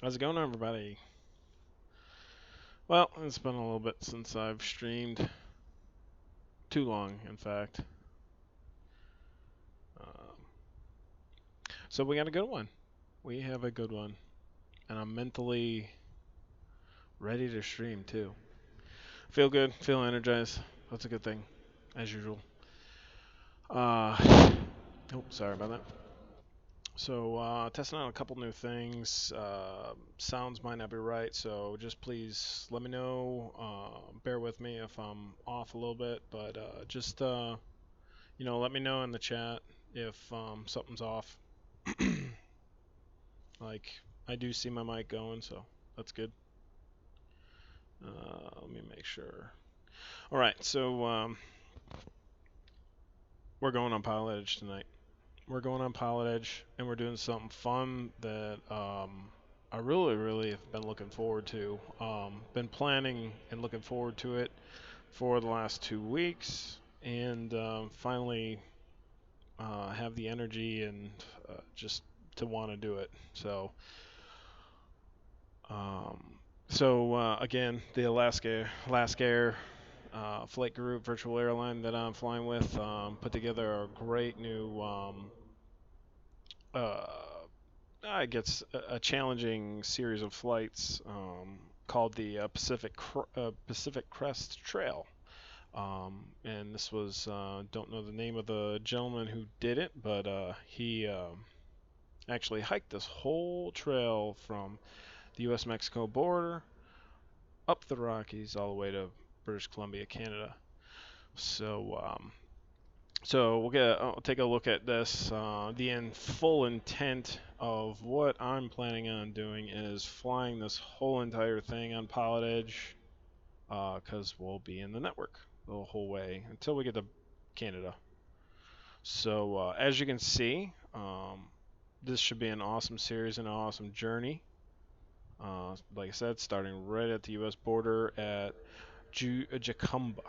How's it going, everybody? Well, it's been a little bit since I've streamed. Too long, in fact. Um, so we got a good one. We have a good one. And I'm mentally ready to stream, too. Feel good, feel energized. That's a good thing, as usual. Uh, oh, sorry about that. So, testing out a couple new things. Sounds might not be right, so just please let me know. Bear with me if I'm off a little bit, but just let me know in the chat if something's off. Like, I do see my mic going, so that's good. Let me make sure. All right, so we're going on Pilotedge tonight. We're going on Pilotedge, and we're doing something fun that I really, really have been looking forward to. Been planning and looking forward to it for the last 2 weeks, and finally have the energy and just to want to do it. Um, again, the Alaskair flight group virtual airline that I'm flying with put together a great new, uh, I guess, a challenging series of flights called the Pacific Crest Trail. And this was don't know the name of the gentleman who did it, but he actually hiked this whole trail from the U.S.-Mexico border up the Rockies all the way to British Columbia, Canada. So I'll take a look at this. The full intent of what I'm planning on doing is flying this whole entire thing on Pilotedge, because we'll be in the network the whole way until we get to Canada. So as you can see, this should be an awesome series and an awesome journey. Like I said, starting right at the U.S. border at Jacumba.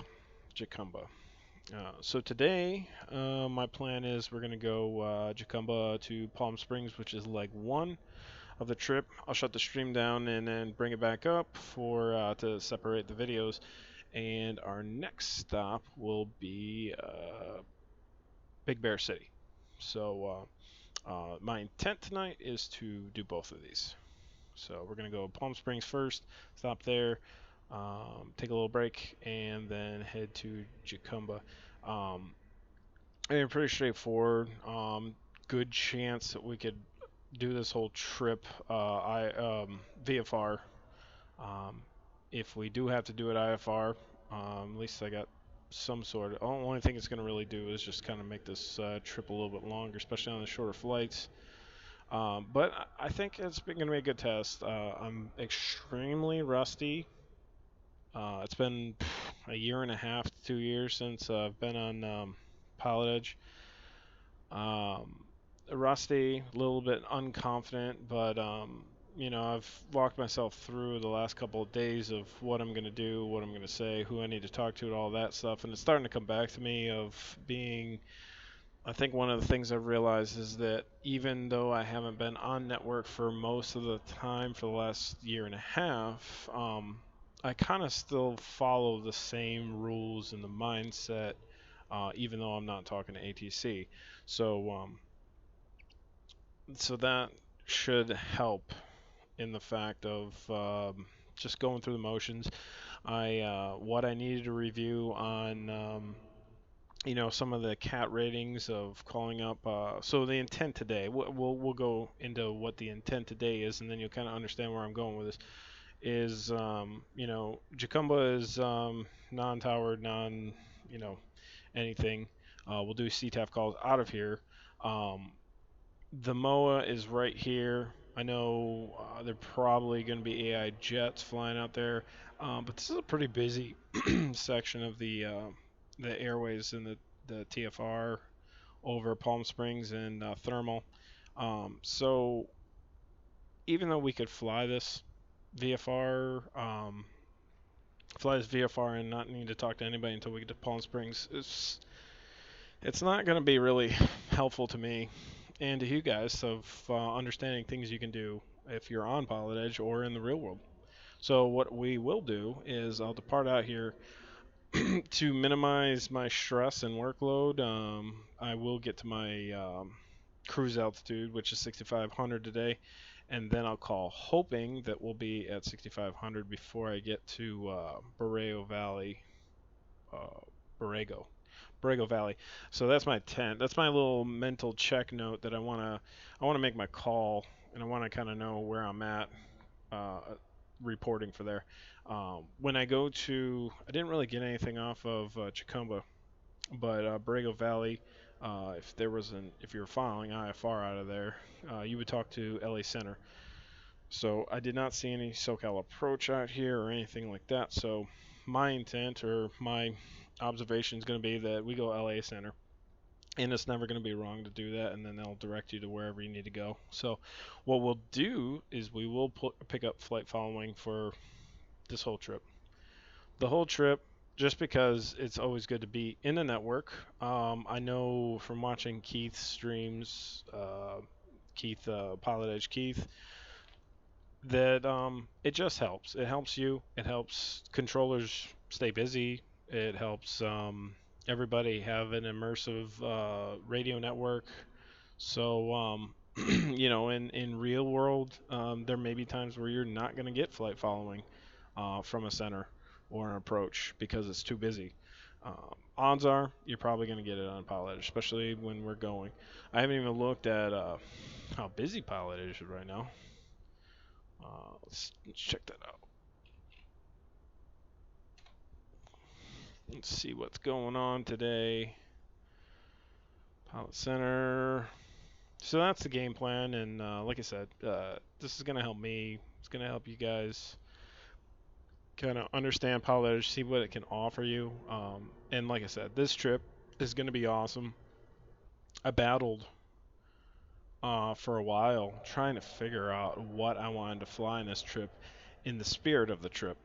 So today, my plan is we're gonna go Jacumba to Palm Springs, which is leg one of the trip. I'll shut the stream down and then bring it back up for to separate the videos. And our next stop will be Big Bear City. So my intent tonight is to do both of these. So we're gonna go Palm Springs first, stop there, take a little break, and then head to Jacumba. And pretty straightforward. Good chance that we could do this whole trip VFR. Um, if we do have to do it IFR, at least I got some sort of. The only thing it's going to really do is just kind of make this trip a little bit longer, especially on the shorter flights. But I think it's going to be a good test. I'm extremely rusty. It's been a year and a half to 2 years since I've been on Pilotedge. Rusty, a little bit unconfident, but I've walked myself through the last couple of days of what I'm going to do, what I'm going to say, who I need to talk to, and all that stuff. And it's starting to come back to me of being. I think one of the things I've realized is that even though I haven't been on network for most of the time for the last year and a half, I kind of still follow the same rules and the mindset, even though I'm not talking to ATC. So, so that should help in the fact of just going through the motions. What I needed to review on some of the cat ratings of calling up. So the intent today, we'll go into what the intent today is, and then you'll kind of understand where I'm going with this. Is Jacumba is non-towered, anything. We'll do CTAF calls out of here. The MOA is right here. I know they're probably going to be AI jets flying out there, but this is a pretty busy section of the airways in the TFR over Palm Springs and Thermal. So even though we could fly this VFR, and not need to talk to anybody until we get to Palm Springs, it's not going to be really helpful to me and to you guys of understanding things you can do if you're on Pilotedge or in the real world. So what we will do is I'll depart out here to minimize my stress and workload. I will get to my cruise altitude, which is 6,500 today, and then I'll call, hoping that we'll be at 6,500 before I get to Borrego Valley, uh, Borrego, Borrego Valley. So that's my tent. That's my little mental check note that I wanna make my call, and I want to kind of know where I'm at, uh, reporting for there. When I go to, I didn't really get anything off of Chicumba, but Borrego Valley, if you were following IFR out of there, you would talk to LA Center. So I did not see any SoCal approach out here or anything like that. So my intent or my observation is going to be that we go LA Center. And it's never going to be wrong to do that, and then they'll direct you to wherever you need to go. So, what we'll do is we will pick up flight following for this whole trip. The whole trip, just because it's always good to be in the network. I know from watching Keith's streams, Pilot Edge Keith, that it just helps. It helps you. It helps controllers stay busy. It helps everybody have an immersive radio network. So, in real world, there may be times where you're not going to get flight following from a center or an approach because it's too busy. Odds are you're probably going to get it on Pilot, especially when we're going. I haven't even looked at how busy Pilot is right now. Let's check that out. Let's see what's going on today. Pilot Center. So that's the game plan, and like I said, this is going to help me. It's going to help you guys kind of understand Pilot Edge, see what it can offer you. And like I said, this trip is going to be awesome. I battled for a while trying to figure out what I wanted to fly in this trip in the spirit of the trip.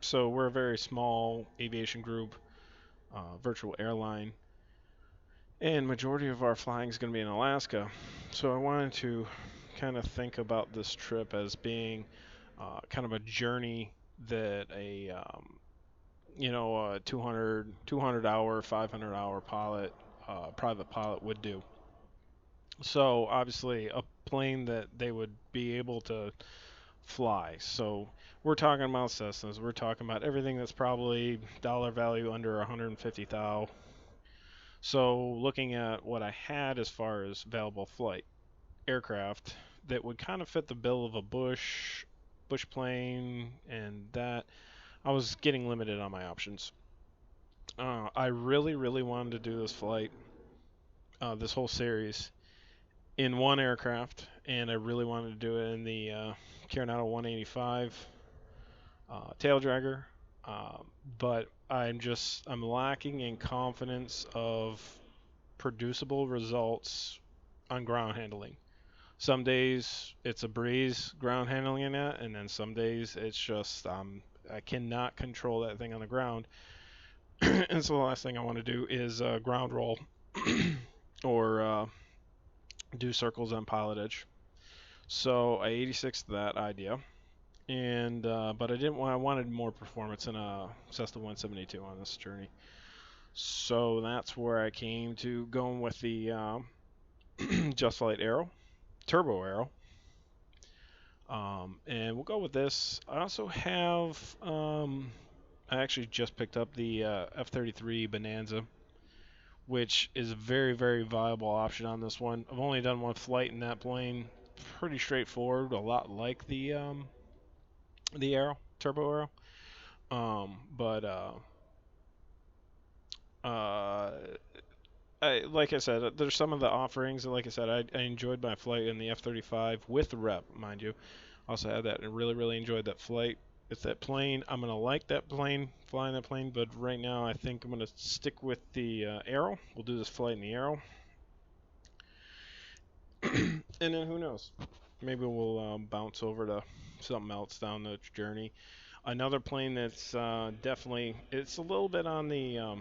So we're a very small aviation group, virtual airline, and majority of our flying is going to be in Alaska. So I wanted to kind of think about this trip as being kind of a journey that a 200 hour, 500 hour private pilot would do. So obviously a plane that they would be able to fly. So we're talking about Cessnas. We're talking about everything that's probably dollar value under 150,000. So looking at what I had as far as available flight aircraft that would kind of fit the bill of a bush plane, and that I was getting limited on my options. I really, really wanted to do this flight, this whole series, in one aircraft, and I really wanted to do it in the Coronado 185 tail dragger. But I'm lacking in confidence of producible results on ground handling. Some days it's a breeze ground handling in that, and then some days it's just I cannot control that thing on the ground. And so the last thing I want to do is ground roll or do circles on Pilotedge. So I 86'd that idea, and but I didn't want. I wanted more performance in a Cessna 172 on this journey. So that's where I came to going with the Just Flight Arrow, Turbo Arrow. And we'll go with this. I also have, I actually just picked up the F-33 Bonanza, which is a very, very viable option on this one. I've only done one flight in that plane. Pretty straightforward, a lot like the Arrow, Turbo Arrow. But like I said, there's some of the offerings. Like I said, I enjoyed my flight in the F-35 with the rep, mind you. Also had that and really, really enjoyed that flight. It's that plane. I'm going to like that plane, flying that plane, but right now I think I'm going to stick with the Arrow. We'll do this flight in the Arrow. And then who knows? Maybe we'll bounce over to something else down the journey. Another plane that's definitely, it's a little bit on the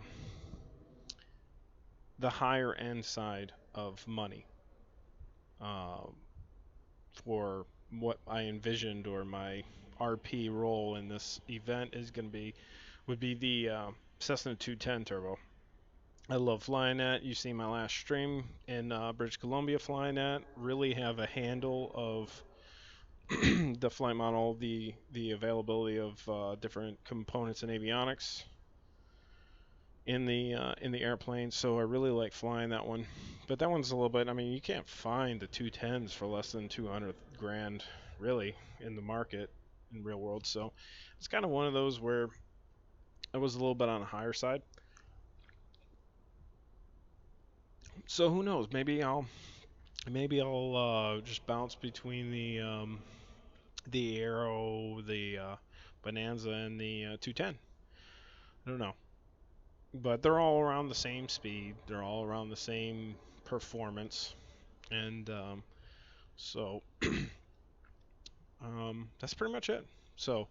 higher end side of money for what I envisioned or my RP role in this event is going to be would be the Cessna 210 turbo. I love flying that. You see my last stream in British Columbia flying that. Really have a handle of the flight model, the availability of different components and avionics in the airplane. So I really like flying that one. But that one's a little bit. I mean, you can't find the 210s for less than 200 grand, really, in the market in real world. So it's kind of one of those where I was a little bit on the higher side. So who knows? Maybe I'll just bounce between the Arrow, the Bonanza, and the 210. I don't know, but they're all around the same speed. They're all around the same performance, and so that's pretty much it. So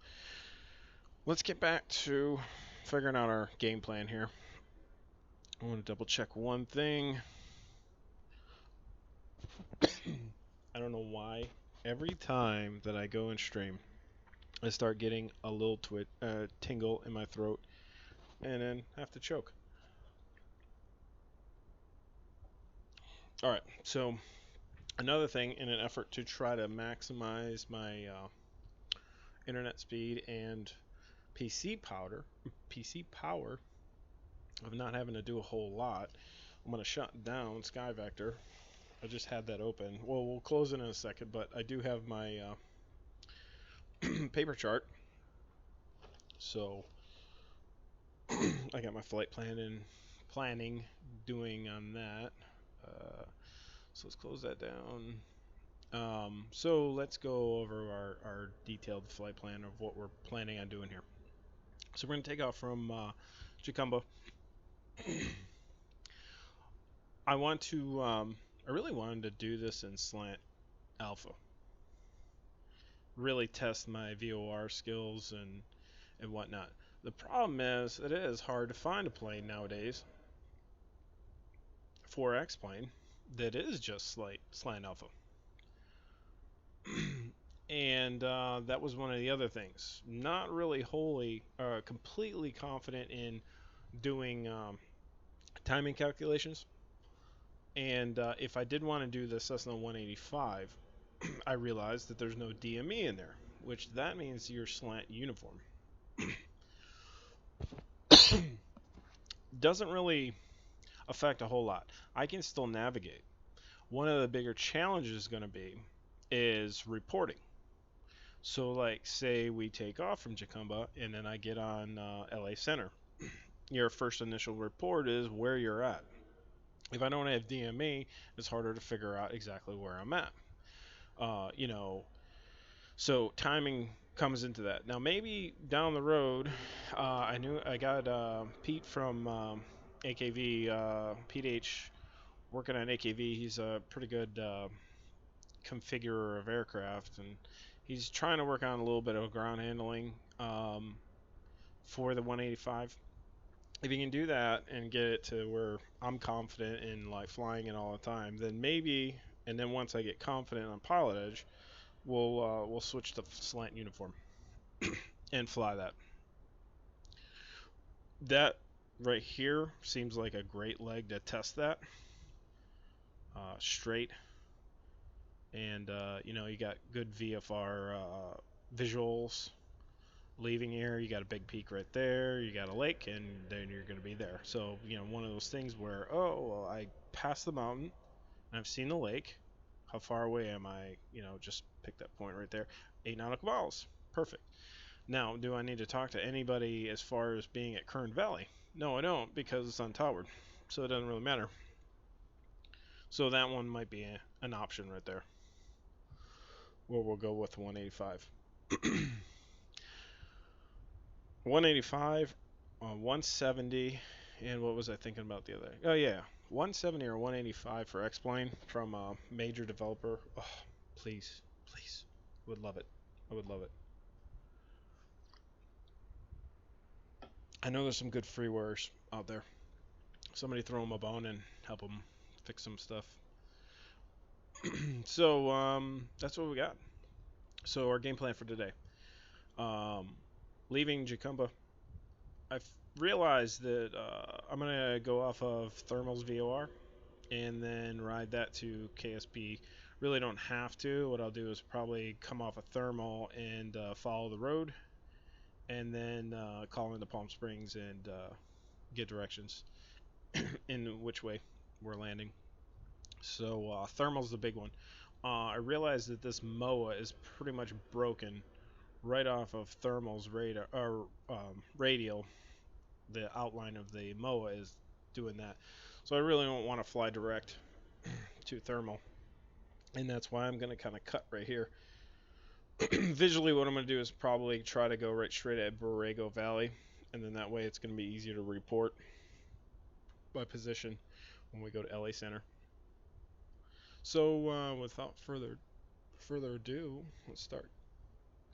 let's get back to figuring out our game plan here. I want to double check one thing. I don't know why. Every time that I go and stream, I start getting a little tingle in my throat, and then have to choke. All right, so another thing in an effort to try to maximize my internet speed and PC power of not having to do a whole lot, I'm going to shut down SkyVector. I just had that open. Well, we'll close it in a second, but I do have my paper chart. So I got my flight planning doing on that. So let's close that down. So let's go over our detailed flight plan of what we're planning on doing here. So we're going to take off from Jacumba. I really wanted to do this in slant alpha. Really test my VOR skills and whatnot. The problem is it is hard to find a plane nowadays, 4X plane, that is just slant alpha. And that was one of the other things. Not really completely confident in doing timing calculations. And if I did want to do the Cessna 185, I realized that there's no DME in there, which that means your slant uniform. Doesn't really affect a whole lot. I can still navigate. One of the bigger challenges is going to be is reporting. So like say we take off from Jacumba and then I get on LA Center. Your first initial report is where you're at. If I don't have DME, it's harder to figure out exactly where I'm at. So timing comes into that. Now maybe down the road, I got Pete from AKV, Pete H, working on AKV. He's a pretty good configurer of aircraft, and he's trying to work on a little bit of ground handling for the 185. If you can do that and get it to where I'm confident in like flying it all the time, then maybe, and then once I get confident on Pilotedge, we'll switch to slant uniform and fly that. That right here seems like a great leg to test that. Straight, and you got good VFR visuals. Leaving here, you got a big peak right there, you got a lake, and then you're going to be there. So, one of those things where, I passed the mountain, and I've seen the lake. How far away am I? Just pick that point right there. 8 nautical miles. Perfect. Now, do I need to talk to anybody as far as being at Kern Valley? No, I don't, because it's untowered. So it doesn't really matter. So that one might be an option right there. Where we'll go with 185. 185, 170, and what was I thinking about the other? Oh yeah, 170 or 185 for X-Plane from a major developer. Oh, please, would love it. I would love it. I know there's some good freewares out there. Somebody throw them a bone and help them fix some stuff. So that's what we got. So our game plan for today. Leaving Jacumba, I've realized that I'm gonna go off of Thermal's VOR and then ride that to KSP. Really don't have to. What I'll do is probably come off a Thermal and follow the road, and then call into Palm Springs and get directions in which way we're landing. So Thermal's the big one. I realized that this MOA is pretty much broken right off of Thermal's radar or radial. The outline of the MOA is doing that. So I really don't want to fly direct to Thermal, and that's why I'm going to kind of cut right here. Visually, what I'm going to do is probably try to go right straight at Borrego Valley, and then that way it's going to be easier to report by position when we go to LA Center. So without further ado, let's start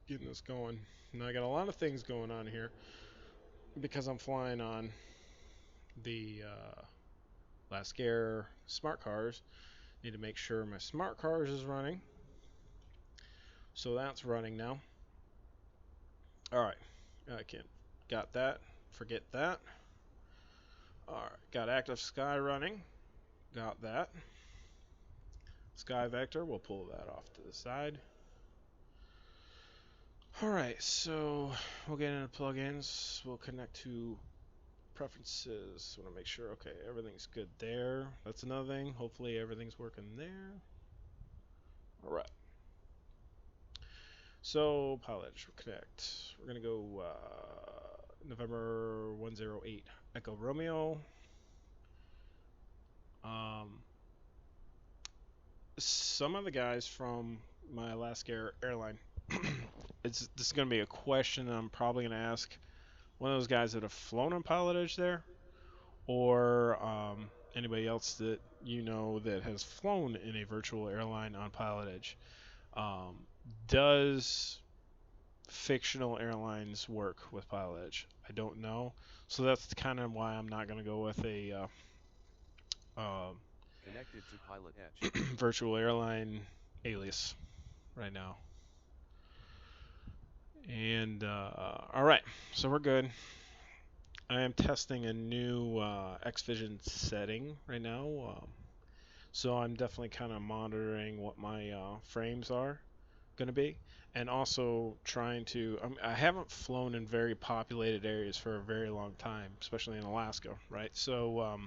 getting this going. Now I got a lot of things going on here because I'm flying on the Alaskair smart cars. Need to make sure my smart cars is running. So that's running now. Alright, I can't. Got that. Forget that. Alright, got active sky running. Got that. Sky vector, we'll pull that off to the side. Alright, so we'll get into plugins. We'll connect to preferences. Want to make sure, okay, everything's good there. That's another thing. Hopefully everything's working there. Alright. So, Pilotedge, connect. We're going to go November 108 Echo Romeo. Some of the guys from my Alaskair airline, this is going to be a question I'm probably going to ask one of those guys that have flown on Pilotedge there, or anybody else that you know that has flown in a virtual airline on Pilotedge. Does fictional airlines work with Pilotedge? I don't know. So that's kind of why I'm not going to go with a connected to Pilotedge virtual airline alias right now. And all right, so we're good. I am testing a new Xvision setting right now. So I'm definitely kind of monitoring what my frames are going to be, and also trying to. I haven't flown in very populated areas for a very long time, especially in Alaska, right? So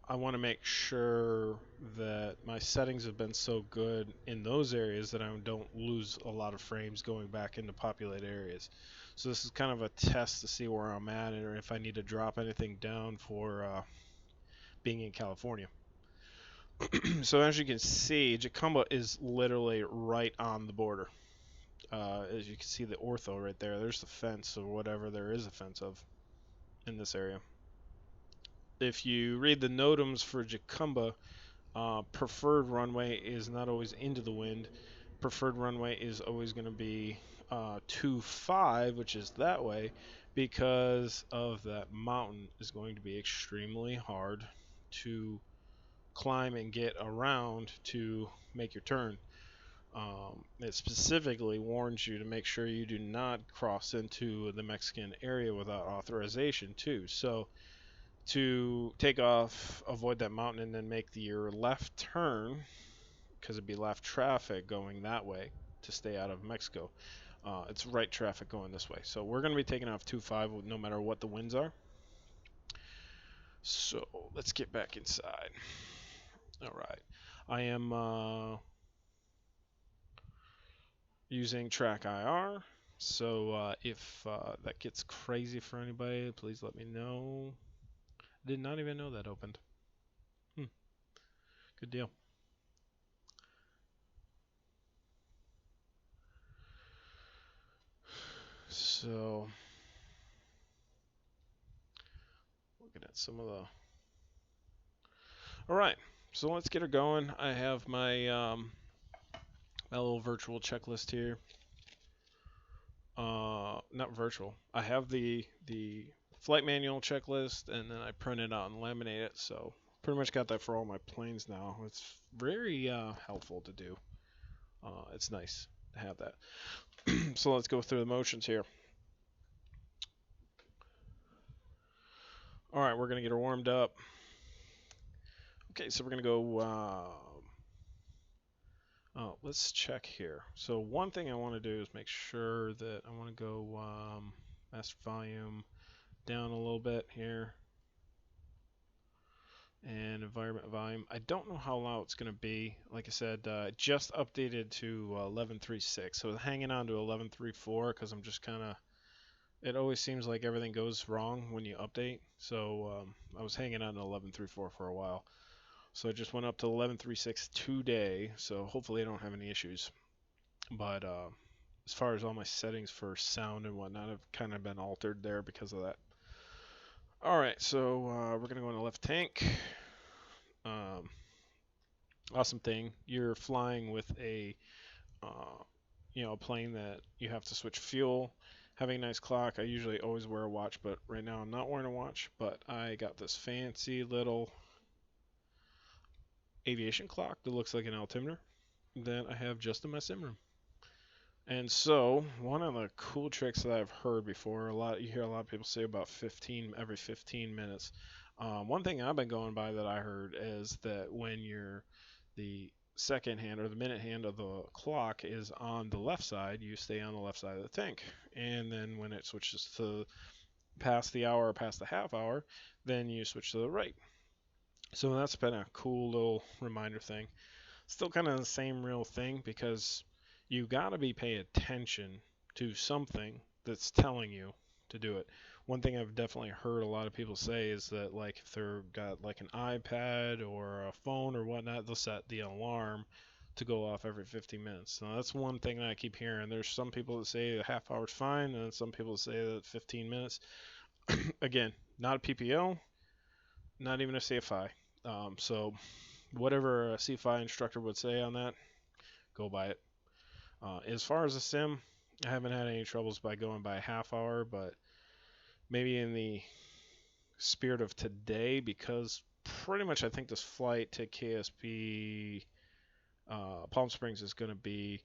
I want to make sure that my settings have been so good in those areas that I don't lose a lot of frames going back into populated areas. So this is kind of a test to see where I'm at or if I need to drop anything down for being in California. So as you can see, Jacumba is literally right on the border. As you can see the ortho right there, there's the fence or whatever there is a fence of in this area. If you read the NOTAMs for Jacumba, preferred runway is not always into the wind. Preferred runway is always going to be 25, which is that way, because of that mountain is going to be extremely hard to climb and get around to make your turn. It specifically warns you to make sure you do not cross into the Mexican area without authorization too. So to take off, avoid that mountain, and then make your left turn, because it'd be left traffic going that way to stay out of Mexico. It's right traffic going this way. So we're going to be taking off 2.5 no matter what the winds are. So let's get back inside. All right. I am using Track IR. So if that gets crazy for anybody, please let me know. Did not even know that opened. Good deal. So, looking at some of the. All right, so let's get her going. I have my my little virtual checklist here. Not virtual. I have the flight manual checklist, and then I print it out and laminate it. So pretty much got that for all my planes now. It's very helpful to do. it's nice to have that. So let's go through the motions here. All right, we're gonna get her warmed up. Okay, so we're gonna go. Oh, let's check here. So one thing I want to do is make sure that I want to go master volume down a little bit here, and environment volume. I don't know how loud it's going to be. Like I said, just updated to 11.3.6, so hanging on to 11.3.4 because I'm just kind of. It always seems like everything goes wrong when you update, so I was hanging on to 11.3.4 for a while. So I just went up to 11.3.6 today, so hopefully I don't have any issues. But as far as all my settings for sound and whatnot have kind of been altered there because of that. All right, so we're gonna go in the left tank. Um, awesome thing, you're flying with a plane that you have to switch fuel. Having a nice clock. I usually always wear a watch, but right now I'm not wearing a watch. But I got this fancy little aviation clock that looks like an altimeter that I have just in my sim room. And so, one of the cool tricks that I've heard before, you hear a lot of people say about every 15 minutes. One thing I've been going by that I heard is that when the second hand or the minute hand of the clock is on the left side, you stay on the left side of the tank. And then when it switches to past the hour or past the half hour, then you switch to the right. So that's been a cool little reminder thing. Still kind of the same real thing because you got to be paying attention to something that's telling you to do it. One thing I've definitely heard a lot of people say is that like if they've got like an iPad or a phone or whatnot, they'll set the alarm to go off every 15 minutes. Now that's one thing that I keep hearing. There's some people that say a half hour is fine, and some people say that 15 minutes. Again, not a PPO, not even a CFI. So whatever a CFI instructor would say on that, go by it. As far as the sim, I haven't had any troubles by going by a half hour, but maybe in the spirit of today, because pretty much I think this flight to KSP Palm Springs is going to be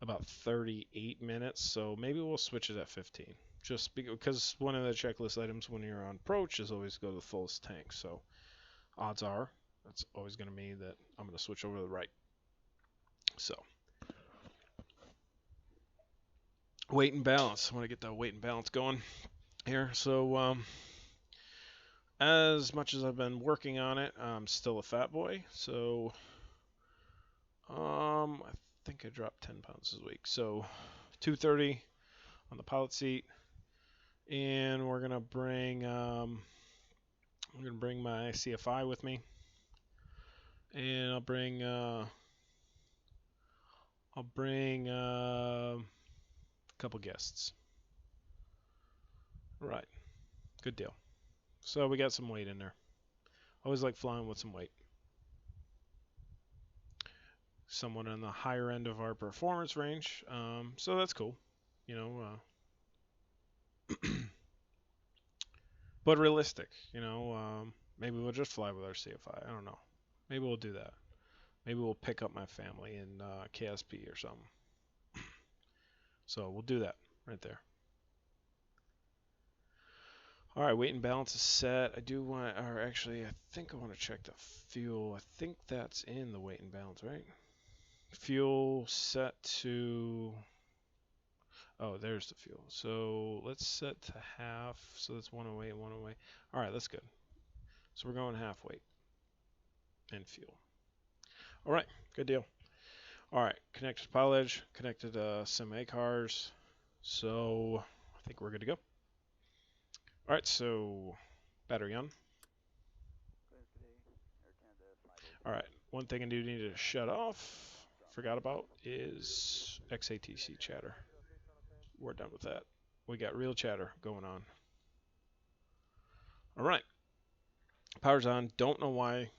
about 38 minutes, so maybe we'll switch it at 15. Just because one of the checklist items when you're on approach is always go to the fullest tank, so odds are that's always going to mean that I'm going to switch over to the right. So weight and balance. I want to get that weight and balance going here. So as much as I've been working on it, I'm still a fat boy. So I think I dropped 10 pounds this week. So 230 on the pilot seat, and we're gonna bring my CFI with me, and I'll bring a couple guests. Right, good deal. So we got some weight in there. Always like flying with some weight. Somewhat on the higher end of our performance range, so that's cool. You know, but realistic. Maybe we'll just fly with our CFI. I don't know. Maybe we'll do that. Maybe we'll pick up my family in KSP or something. So we'll do that right there. All right, weight and balance is set. I do want, or actually, I think I want to check the fuel. I think that's in the weight and balance, right? Fuel set to. Oh, there's the fuel. So let's set to half. So that's one away and one away. All right, that's good. So we're going half weight and fuel. All right, good deal. All right, connected to Pilotedge, connected to some A cars. So I think we're good to go. All right, so battery on. All right, one thing I do need to shut off, forgot about, is XATC chatter. We're done with that. We got real chatter going on. All right, power's on. Don't know why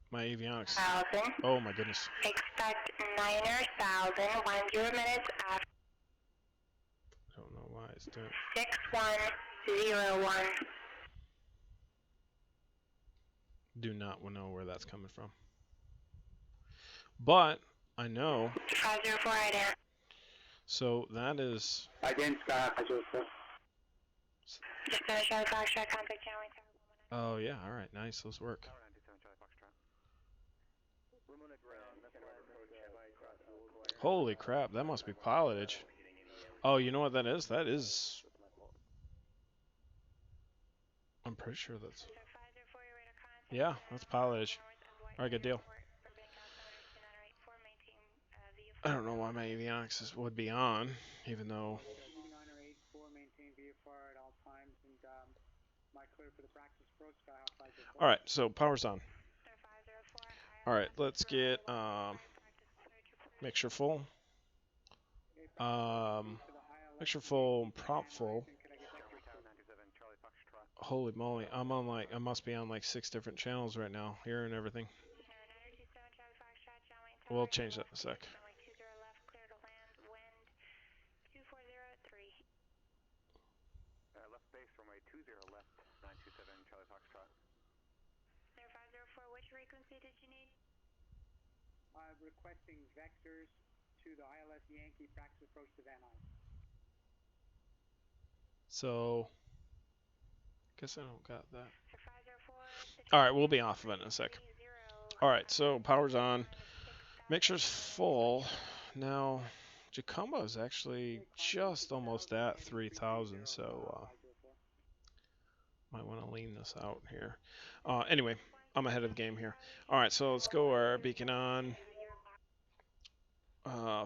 my avionics. 1,000. Oh my goodness. Expect 9,000, 10 minutes after. Don't know why it's doing. 6101. Do not know where that's coming from. But I know. 504 ident. So that is. Ident Sky 504. Just finish Charlie Foxtrot, contact channel. Oh yeah. All right. Nice. Let's work. Tower 927 Charlie Foxtrot. Holy crap! That must be pilotage. Oh, you know what that is? That is. I'm pretty sure that's. Yeah, that's pilotage. All right, good deal. I don't know why my avionics would be on, even though. Maintain VFR at all times, and my clear for the practice approach, Skyhawk 504. All right, so power's on. All right, let's get mixture full. Mixture full, prop full. Holy moly, I'm on like I must be on like 6 different channels right now, hearing everything. We'll change that in a sec. Left base runway 20 left 927 Charlie Foxtrot. 504, which frequency did you need? I'm requesting vectors to the ILS Yankee practice approach to Van Nuys. So, guess I don't got that. All right, we'll be off of it in a sec. All right, so power's on. Mixture's full. Now, Jacumbo is actually just almost at 3,000, so might want to lean this out here. Anyway, I'm ahead of the game here. All right, so let's go our beacon on.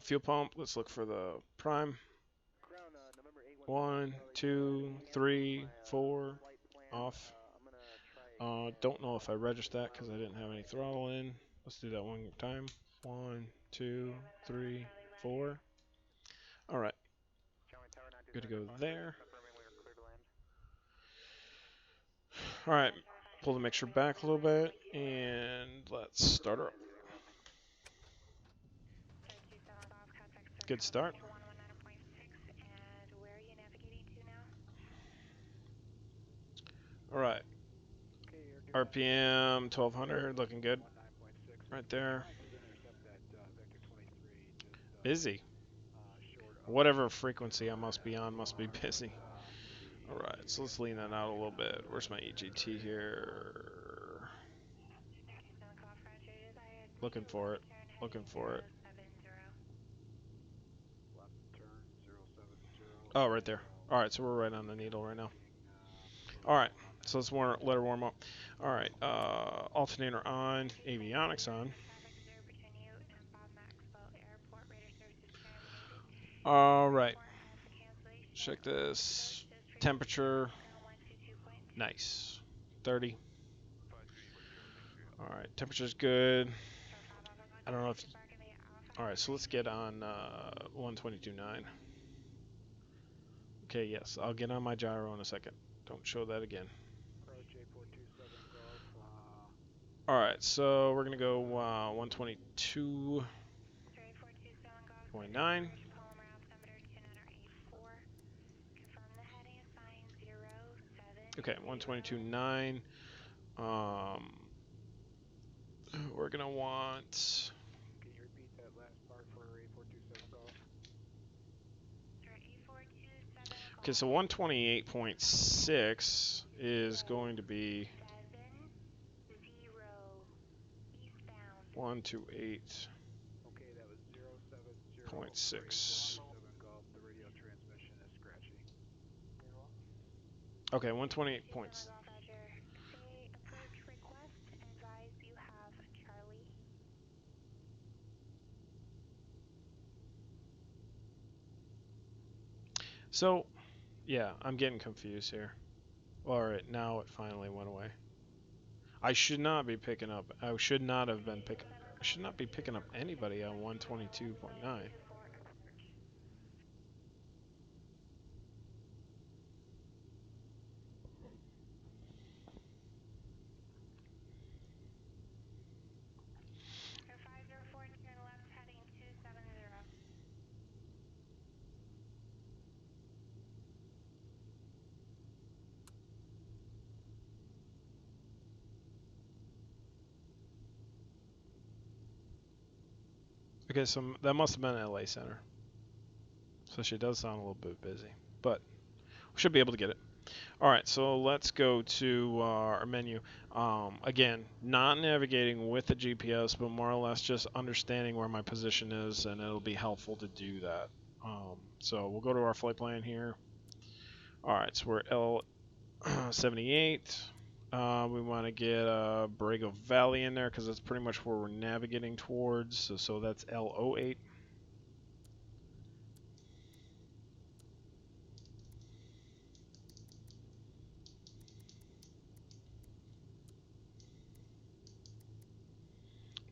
Fuel pump, let's look for the prime. 1, 2, 3, 4, off. Don't know if I registered that because I didn't have any throttle in. Let's do that one more time. 1, 2, 3, 4. All right. Good to go there. All right. Pull the mixture back a little bit and let's start her up. Good start. All right. RPM 1200, looking good. Right there. Busy. Whatever frequency I must be on must be busy. All right, so let's lean that out a little bit. Where's my EGT here? Looking for it. Looking for it. Oh, right there. All right, so we're right on the needle right now. All right, so let's let her warm up. All right, alternator on, avionics on. All right, check this. Temperature, nice, 30. All right, temperature's good. I don't know if. All right, so let's get on 122.9. Okay, yes, I'll get on my gyro in a second. Don't show that again. All right, so we're gonna go 122.9. Okay, 122.9. We're gonna want. Can you repeat that last part for 8427 golf? Okay, so 128.6 is going to be 128. Okay, that was 070. 0.6. Golf. The radio transmission is scratchy. Okay, 128 points. So, yeah, I'm getting confused here. Alright, now it finally went away. I should not be picking up. I should not have been picking. I should not be picking up anybody on 122.9. Okay, so that must have been LA Center. So she does sound a little bit busy, but we should be able to get it. All right, so let's go to our menu. Again, not navigating with the GPS, but more or less just understanding where my position is, and it'll be helpful to do that. So we'll go to our flight plan here. All right, so we're L78. We want to get Borrego Valley in there because that's pretty much where we're navigating towards. So that's L08.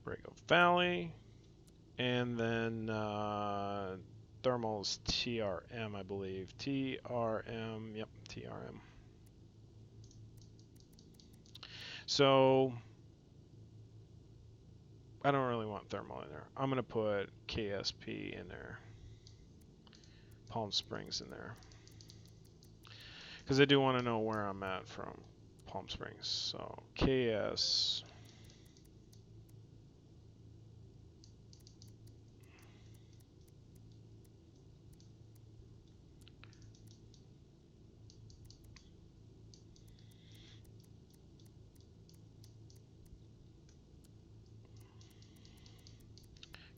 Borrego Valley. And then thermals TRM, I believe. TRM, yep, TRM. So I don't really want thermal in there. I'm going to put KSP in there. Palm Springs in there. Because I do want to know where I'm at from Palm Springs. So KS.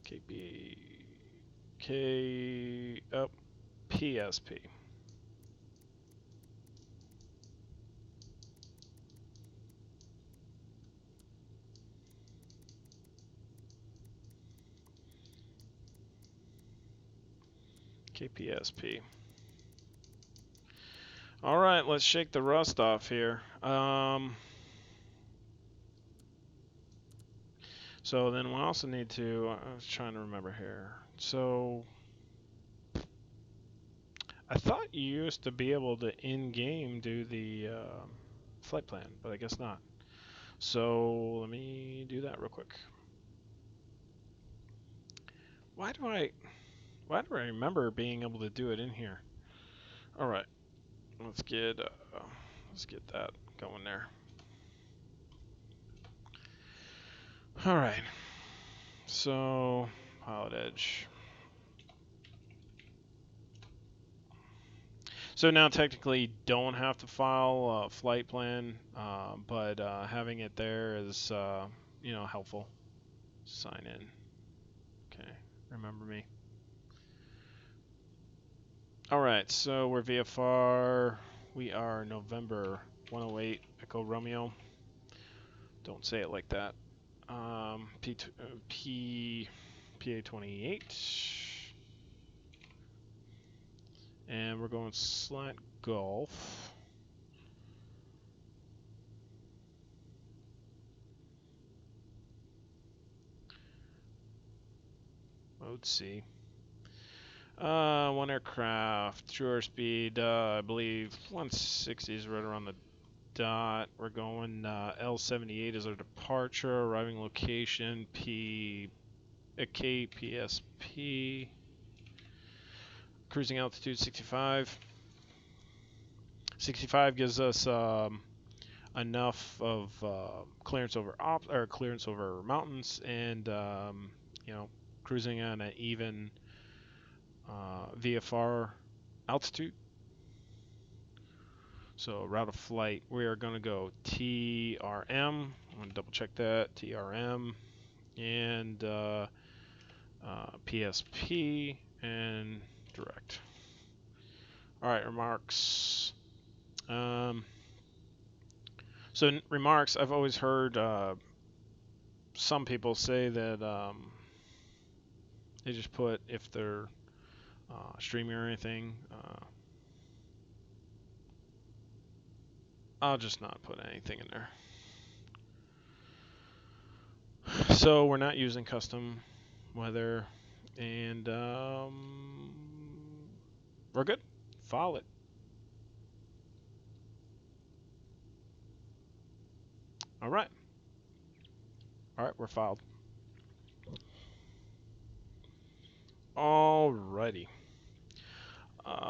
KB. PSP. KPSP. All right, let's shake the rust off here. So then we also need to, I was trying to remember here. So I thought you used to be able to in-game do the flight plan, but I guess not. So let me do that real quick. Why do I remember being able to do it in here? All right, let's get that going there. All right, so Pilotedge. So now technically you don't have to file a flight plan, but having it there is helpful. Sign in. Okay, remember me. All right, so we're VFR. We are November 108 Echo Romeo. Don't say it like that. PA28. And we're going slant Golf. Mode C. One aircraft, true airspeed, I believe 160 is right around the dot. We're going L78 is our departure, arriving location, KPSP, cruising altitude 65. 65 gives us enough of clearance over clearance over mountains, and cruising on an even VFR altitude. So route of flight, we are going to go TRM. I'm going to double check that. TRM and PSP and direct. All right, remarks. So remarks, I've always heard some people say that they just put if they're streaming or anything. I'll just not put anything in there. So we're not using custom weather, and we're good. File it. All right. All right, we're filed. Alrighty.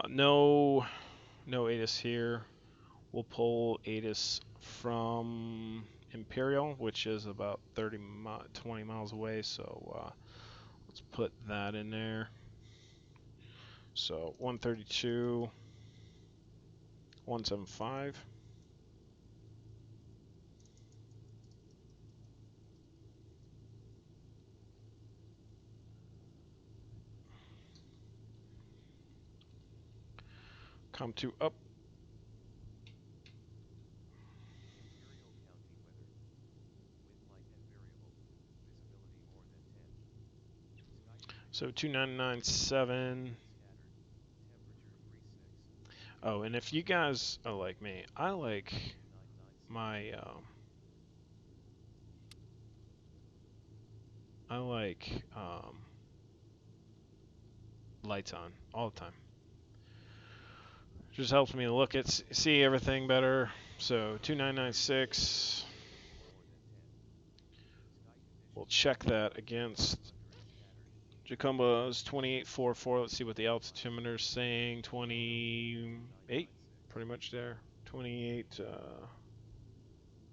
No ATIS here. We'll pull ATIS from Imperial, which is about 20 miles away. So Let's put that in there. So 132, 175. Come to up. So 2997. Oh, and if you guys are like me, I like my lights on all the time. Just helps me look at see everything better. So 2996. We'll check that against Jacumba's 2844. Let's see what the altimeter's saying. 28, pretty much there. 28.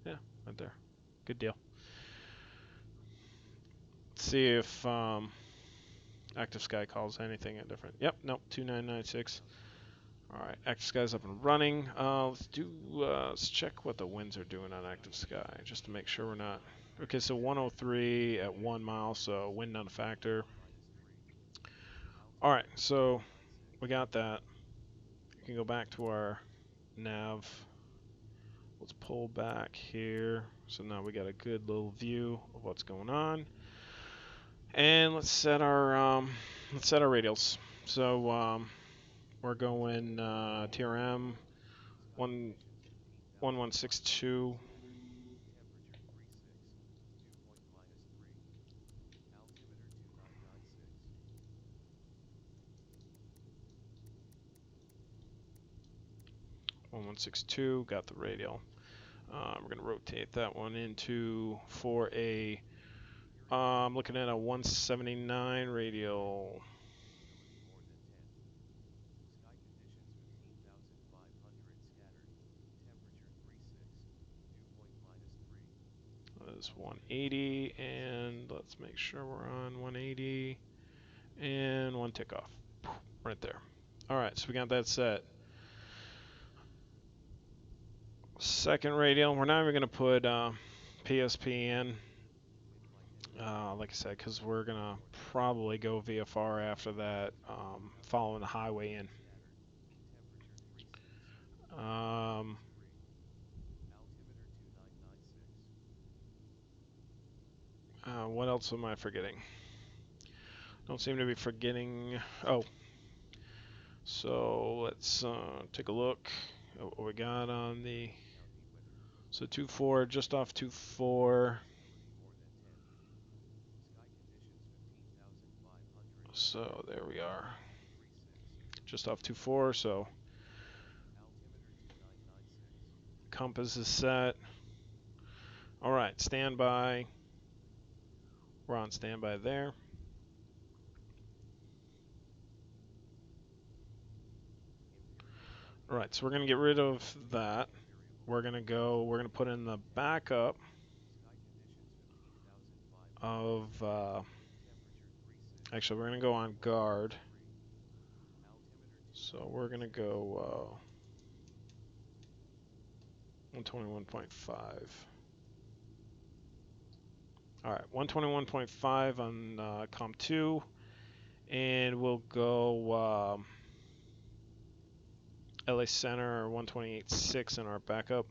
Yeah, right there. Good deal. Let's see if Active Sky calls anything different. Yep, nope, 2996. All right, Active Sky's up and running. Let's check what the winds are doing on Active Sky, just to make sure we're not. Okay, so 103 at 1 mile, so wind not a factor. All right, so we got that. We can go back to our nav. Let's pull back here. So now we got a good little view of what's going on. And let's set our radials. So we're going TRM 1162. Got the radial. We're gonna rotate that one into for a. Looking at a 179 radial. That's 180, and let's make sure we're on 180, and one tick off, right there. All right, so we got that set. Second radial, we're not even gonna put PSP in, like I said, because we're gonna probably go VFR after that, following the highway in. What else am I forgetting? Don't seem to be forgetting. Oh, so let's take a look at what we got on the. So 2.4, just off 2.4. So there we are. Just off 2.4, so compass is set. All right, standby. We're on standby there. All right, so we're gonna get rid of that. We're gonna put in the backup of, actually we're gonna go on guard. So we're gonna go 121.5. All right, 121.5 on COM2, and we'll go LA Center 128.6 in our backup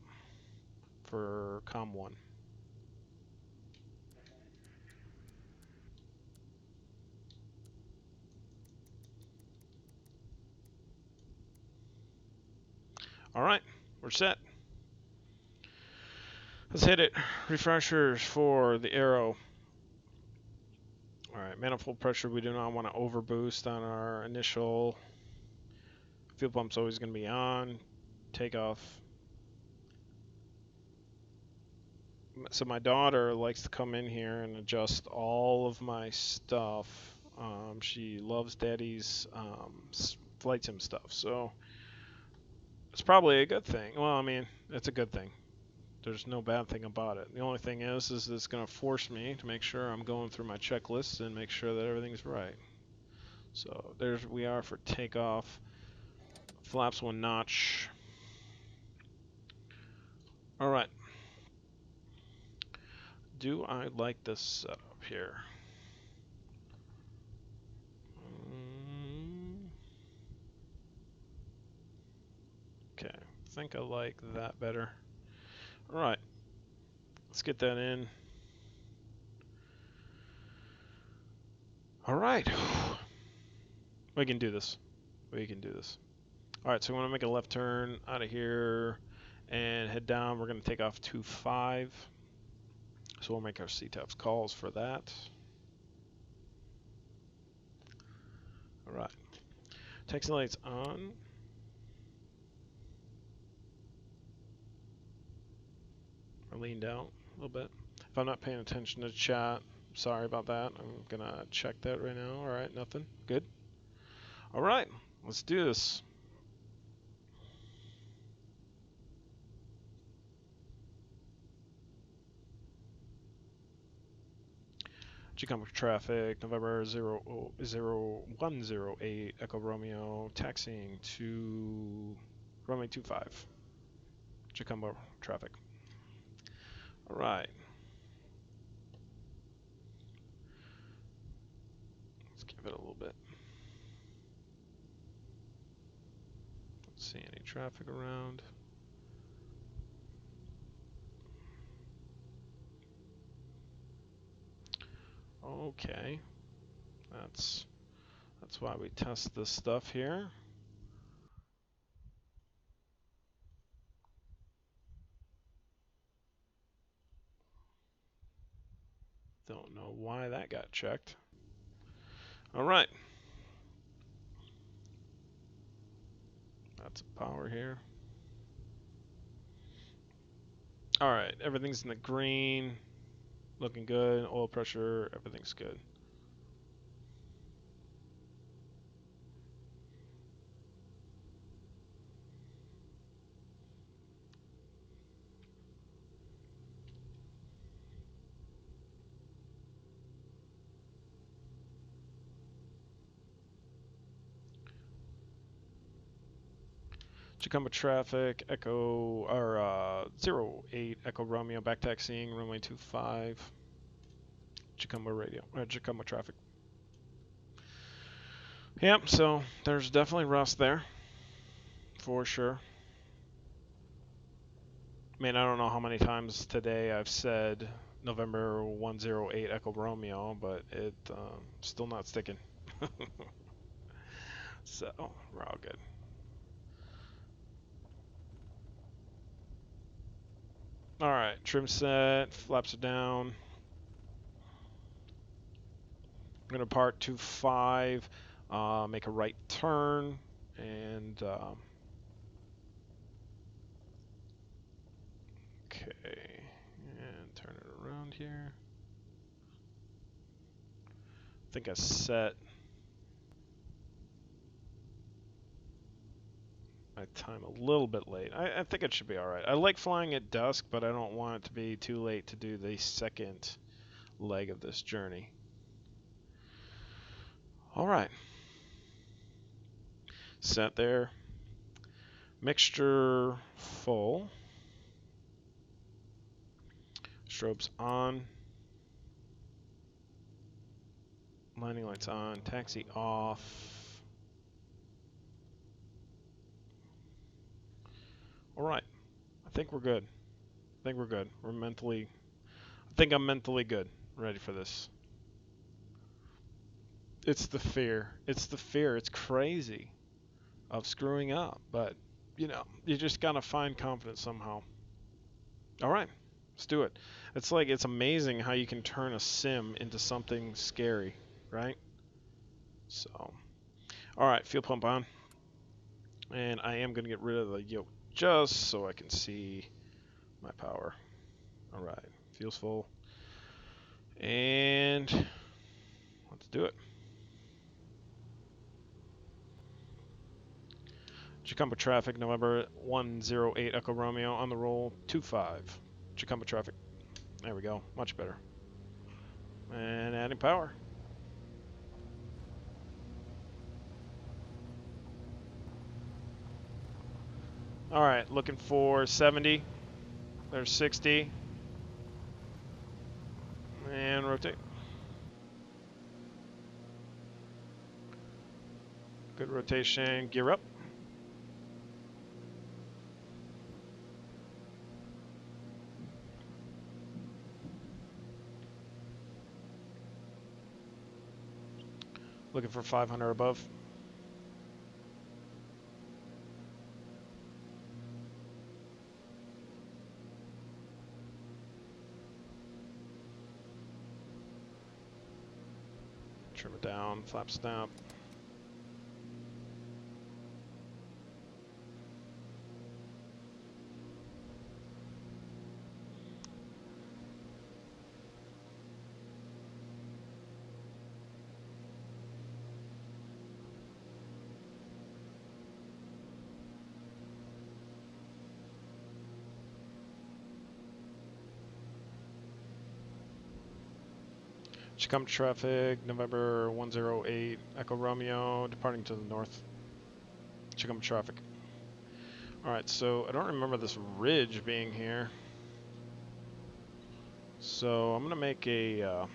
for COM1. All right, we're set. Let's hit it. Refreshers for the Arrow. All right, manifold pressure. We do not want to overboost on our initial. Fuel pump's always going to be on. Takeoff. So my daughter likes to come in here and adjust all of my stuff. She loves Daddy's flight sim stuff, so it's probably a good thing. Well, I mean, it's a good thing. There's no bad thing about it. The only thing is it's going to force me to make sure I'm going through my checklists and make sure that everything's right. So there's we are for takeoff. Flaps 1 notch. All right. Do I like this setup here? Okay, I think I like that better. All right, let's get that in. All right, we can do this. We can do this. All right, so we want to make a left turn out of here and head down. We're going to take off 25. So we'll make our CTAPS calls for that. All right, taxi lights on. I leaned out a little bit. If I'm not paying attention to chat, sorry about that. I'm gonna check that right now. All right, nothing. Good. All right, let's do this. Chicama traffic, November 0108, Echo Romeo, taxiing to runway 25. Chicama traffic. All right. Let's give it a little bit. Don't see any traffic around. Okay. That's why we test this stuff here. Don't know why that got checked. All right. That's power here. All right, everything's in the green. Looking good. Oil pressure, everything's good. Chicama traffic, Echo, or 08, Echo Romeo, back taxiing, runway 25. Chicama radio, Chicama traffic. Yep, so there's definitely rust there, for sure. I mean, I don't know how many times today I've said November 108 Echo Romeo, but it still not sticking. So, we're all good. Alright, trim set, flaps are down. I'm going to park 25, make a right turn, and okay, and turn it around here. I think I set my time a little bit late. I think it should be alright. I like flying at dusk, but I don't want it to be too late to do the second leg of this journey. Alright. Set there. Mixture full. Strobes on. Landing lights on. Taxi off. Alright. I think we're good. I think we're good. We're mentally... I think I'm mentally good. Ready for this. It's the fear. It's the fear. It's crazy of screwing up. But, you know, you just gotta find confidence somehow. Alright. Let's do it. It's like, it's amazing how you can turn a sim into something scary, right? So, alright, fuel pump on. And I am going to get rid of the yoke just so I can see my power. Alright, fuel's full. And let's do it. Chicama traffic, November 108 Echo Romeo on the roll, 25. Chicumba traffic. There we go. Much better. And adding power. All right, looking for 70. There's 60. And rotate. Good rotation. Gear up. Looking for 500 above. Trim it down, flap snap. Chicumba traffic, November 108, Echo Romeo, departing to the north. Chicumba traffic. Alright, so I don't remember this ridge being here. So I'm going to make a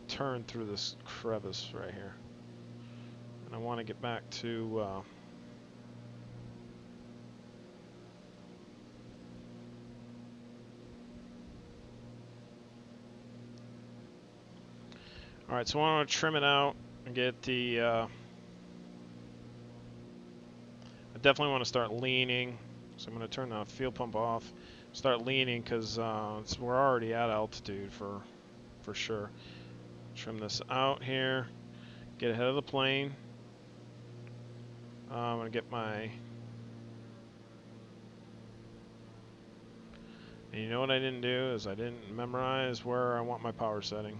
turn through this crevice right here. And I want to get back to... Alright, so I want to trim it out and get the... I definitely want to start leaning. So I'm going to turn the fuel pump off. Start leaning because we're already at altitude for sure. Trim this out here. Get ahead of the plane. I'm going to get my... And you know what I didn't do is I didn't memorize where I want my power setting.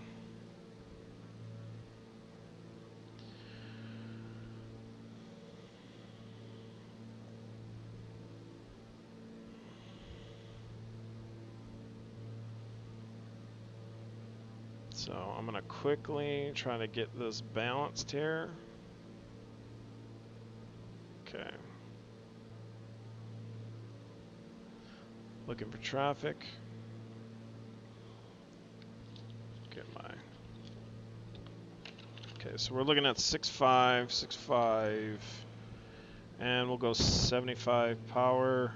So I'm going to quickly try to get this balanced here. Okay. Looking for traffic. Get my... Okay, so we're looking at 6.5, 6.5, and we'll go 75 power.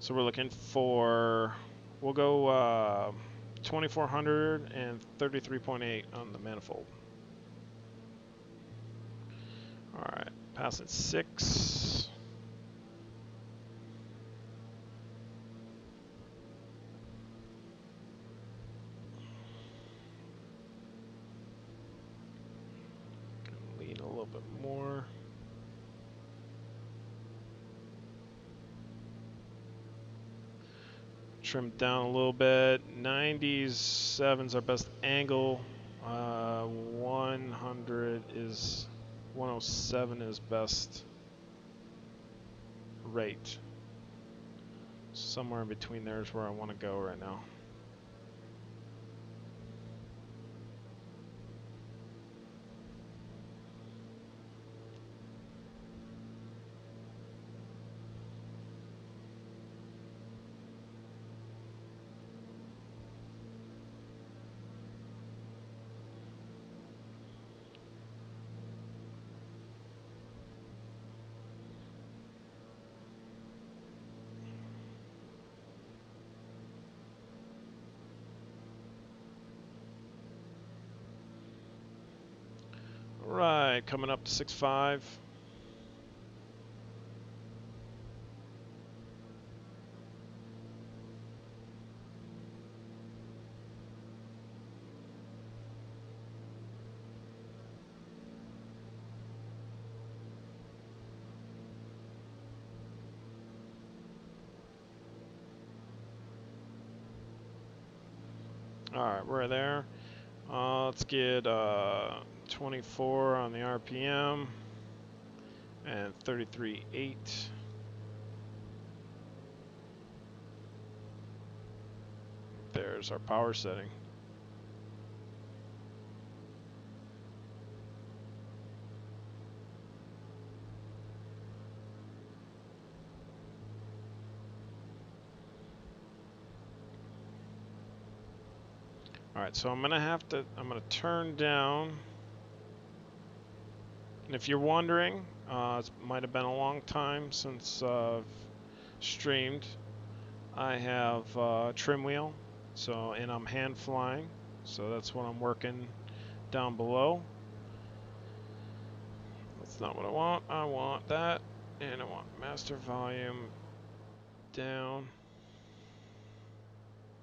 So we're looking for, we'll go 2400 and 33.8 on the manifold. All right, passing 6. Lean a little bit more. Trim down a little bit. 97's our best angle. 100 is 107 is best rate. Somewhere in between there is where I want to go right now. Right, coming up to 6.5. All right, we're there. Let's get 24 on the RPM. And 33.8. There's our power setting. Alright, so I'm gonna turn down. And if you're wondering, it might have been a long time since I've streamed. I have trim wheel, and I'm hand flying, so that's what I'm working down below. That's not what I want. I want that, and I want master volume down.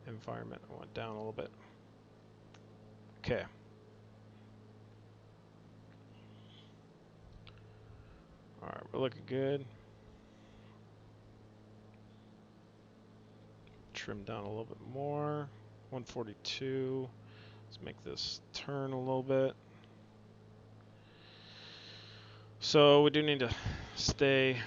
Environment, I want down a little bit. Okay. Alright, we're looking good. Trim down a little bit more. 142. Let's make this turn a little bit. So we do need to stay.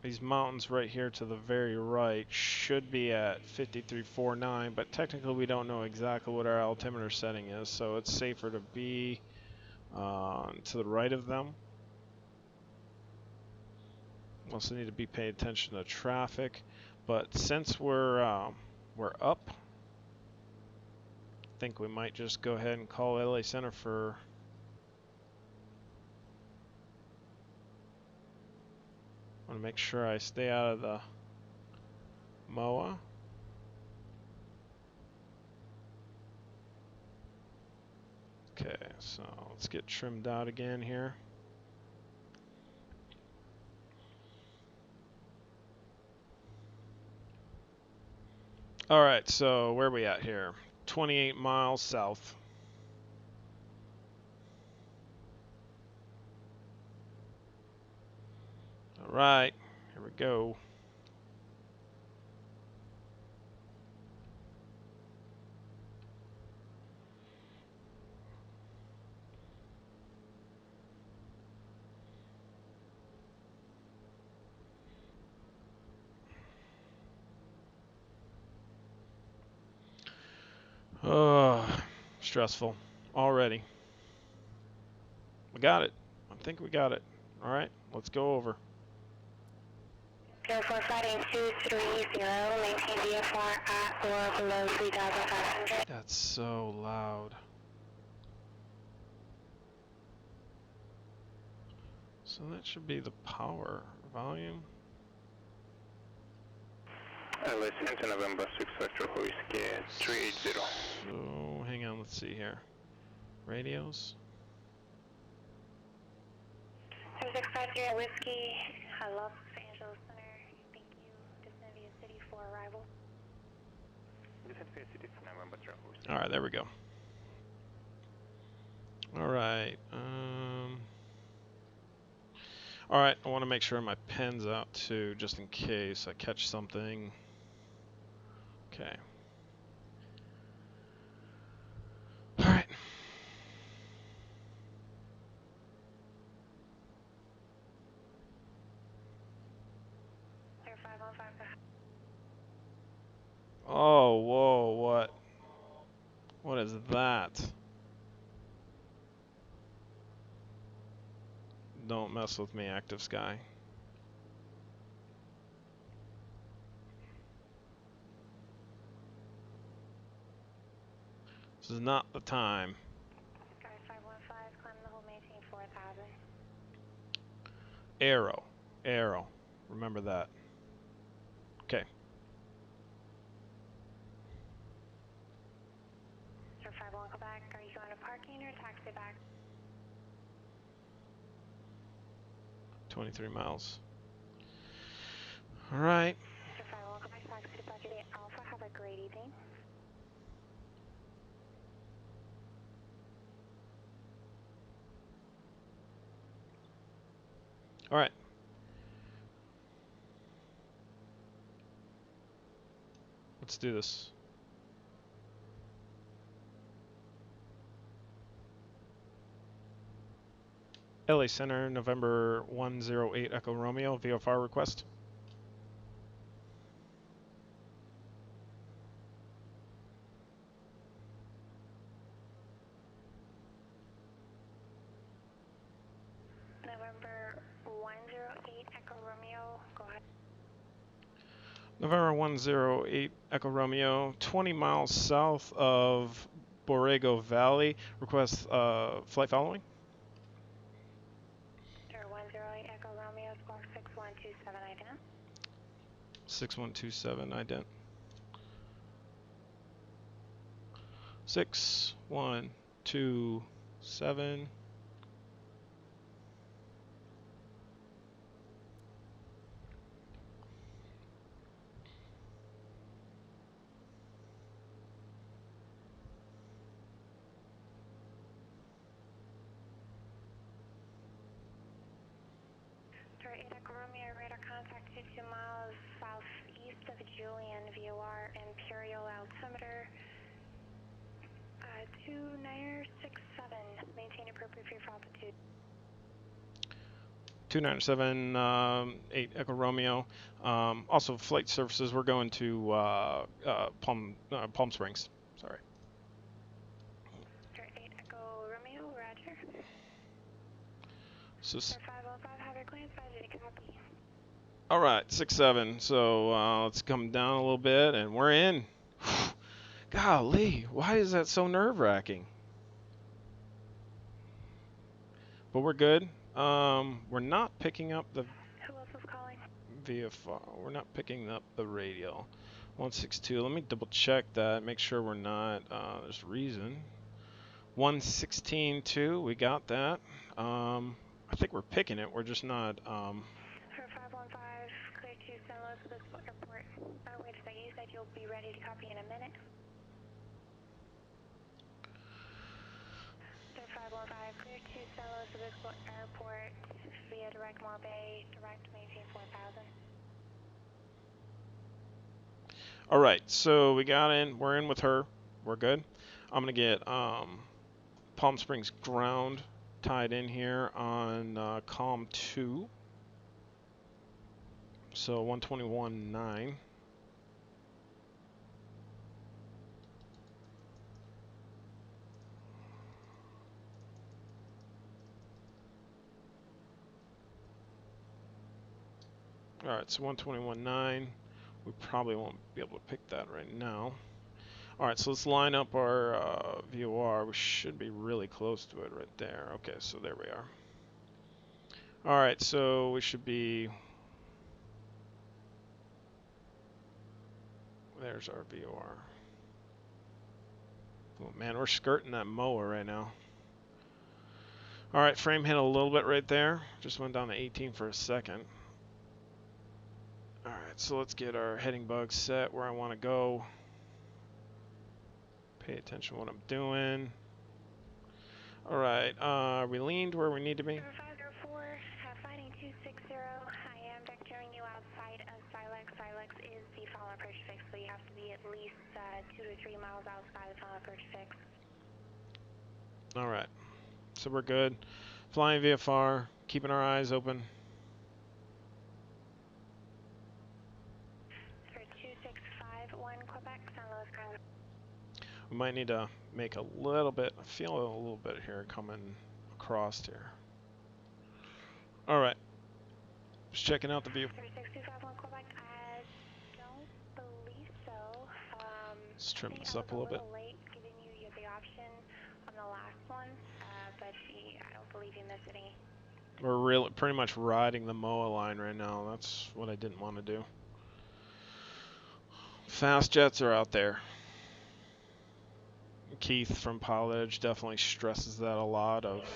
These mountains right here to the very right should be at 53.49, but technically we don't know exactly what our altimeter setting is, so it's safer to be to the right of them. Also need to be paying attention to traffic, but since we're up, I think we might just go ahead and call LA Center for. I want to make sure I stay out of the MOA. Okay, so let's get trimmed out again here. All right, so where are we at here? 28 miles south. All right, here we go. Oh, stressful already. We got it. I think we got it. All right, let's go over. Air Force Flight 230, maintain VFR at or below 3,500. That's so loud. So that should be the power volume. LA Center November 6 Factor Whiskey 380. So hang on, let's see here. Radios. 650 Whiskey, Los Angeles Center. Thank you. Vicinity of City for arrival. Vicinity City for November 3 Whiskey. All right, there we go. All right. All right, I want to make sure my pen's out too, just in case I catch something. Okay. All right. Clear 515. Oh, whoa, what? What is that? Don't mess with me, active sky. This is not the time. Sky 515, climb the whole, maintain 4,000. Arrow. Arrow. Remember that. Okay. Sir 51, go back. Are you going to parking or taxi back? 23 miles. All right. Sir 51, go back. Taxi to Bucket 8 Alpha. Have a great evening. All right. Let's do this. LA Center, November 108 Echo Romeo, VFR request. November 108 Echo Romeo, go ahead. November 108 Echo Romeo, 20 miles south of Borrego Valley, request flight following. Sir, 108 Echo Romeo, squawk 6127 ident. 6127 ident. 6127. Sir, 8 Echo Romeo, radar contact 22 miles southeast of Julian, VOR Imperial altimeter 2967. Maintain appropriate for your altitude. 297 8 Echo Romeo. Also flight services. We're going to Palm Springs. Sorry. Sir, 8 Echo Romeo, roger. So Sir, 505, have your clearance, 5 copy. all right, 6-7. So let's come down a little bit, and we're in. Golly, why is that so nerve-wracking? But we're good. We're not picking up the Who else is calling? VFR. We're not picking up the radio. 162. Let me double check that. Make sure we're not. There's reason. 116.2. We got that. I think we're picking it. We're just not. Sir, 515, clear to San Luis Obispo Airport. Wait a second, you said you'll be ready to copy in a minute? Sir, 515, clear to San Luis Obispo Airport via direct Bay, direct maintain 4000. All right. So we got in. We're in with her. We're good. I'm gonna get Palm Springs ground tied in here on COM 2. So 121.9. All right, so 121.9. We probably won't be able to pick that right now. All right, so let's line up our VOR. We should be really close to it right there. Okay, so there we are. All right, so we should be. There's our VOR. Oh man, we're skirting that moa right now. All right, frame hit a little bit right there. Just went down to 18 for a second. All right, so let's get our heading bug set where I want to go. Pay attention to what I'm doing. All right, we leaned where we need to be. 504, fighting 260. I am vectoring you outside of Silex. Silex is the final approach fix, so you have to be at least 2 to 3 miles outside the final approach fix. All right, so we're good. Flying VFR, keeping our eyes open. Sir, 2651 Quebec, San Luis ground. We might need to make a little bit, I feel a little bit here coming across here. All right, just checking out the view. Sir, 6251 Quebec, I don't believe so. Let's trim I think this I up was a little bit. late giving you the option on the last one, but I don't believe you missed any. We're really pretty much riding the MOA line right now. That's what I didn't want to do. Fast jets are out there. Keith from Pilotedge definitely stresses that a lot of. The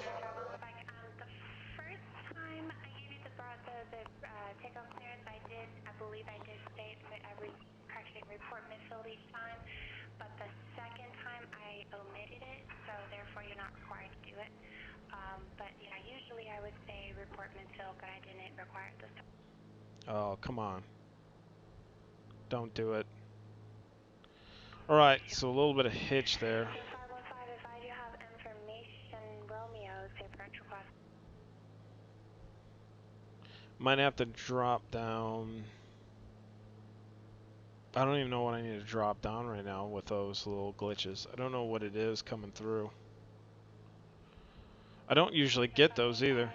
first time I gave you the takeoff clearance, I believe I did state that I would correction report midfield each time, but the second time I omitted it, so therefore you're not required to do it. But yeah, usually I would say report midfield, but I didn't require it this time. Oh, come on. Don't do it. All right, so a little bit of hitch there. 515, if I do have information, Romeo, say approach request. Might have to drop down. I don't even know what I need to drop down right now with those little glitches. I don't know what it is coming through. I don't usually get those either.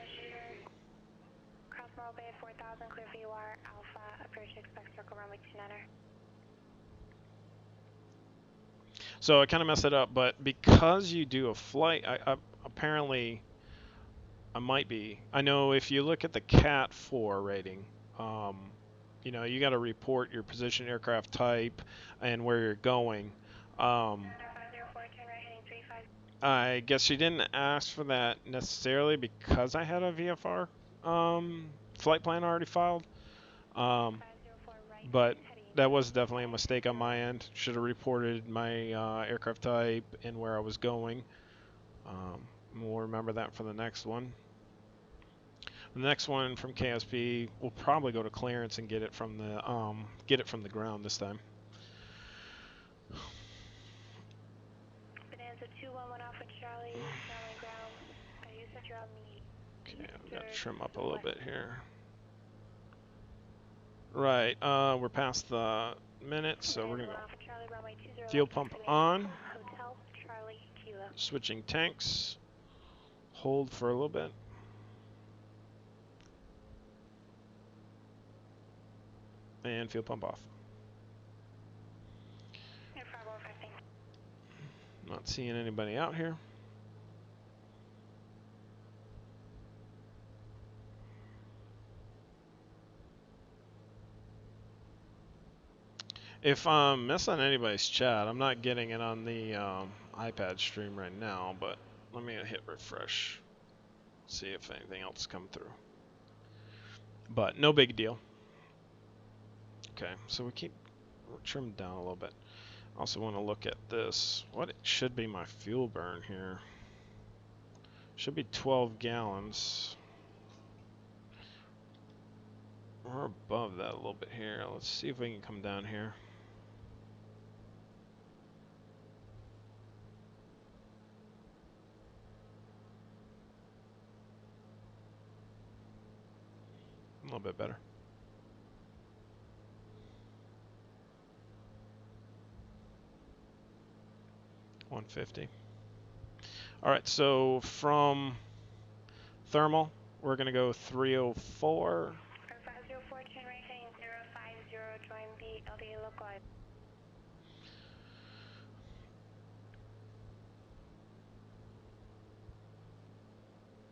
Cross Morro Bay 4000, clear VOR, Alpha, approach, expect circle runway 29er. So I kind of messed it up, but because you do a flight, apparently I might be. I know if you look at the Cat 4 rating, you know, you got to report your position, aircraft type, and where you're going. 504, turn right heading 35. I guess she didn't ask for that necessarily because I had a VFR flight plan already filed. 504 right But heading that was definitely a mistake on my end. Should have reported my aircraft type and where I was going. We'll remember that for the next one. The next one from KSP, we'll probably go to clearance and get it from the ground this time. Bonanza 211 Alpha Charlie, ground ground. You said you're on the Okay, I'm gonna trim up a little bit here. Right, we're past the minute, so we're gonna go. Alpha Charlie, runway 20 Fuel pump on. Hotel Charlie Kilo. Switching tanks. Hold for a little bit. And fuel pump off. Air 515. Not seeing anybody out here. If I'm missing anybody's chat, I'm not getting it on the iPad stream right now, but let me hit refresh. See if anything else come through. But no big deal. Okay, so we're trimmed down a little bit. Also want to look at this. What should be my fuel burn here? Should be 12 gallons. We're above that a little bit here. Let's see if we can come down here. A little bit better. $150. All right, so from thermal, we're gonna go 304. 504, turn right heading 050, join the LDA localized.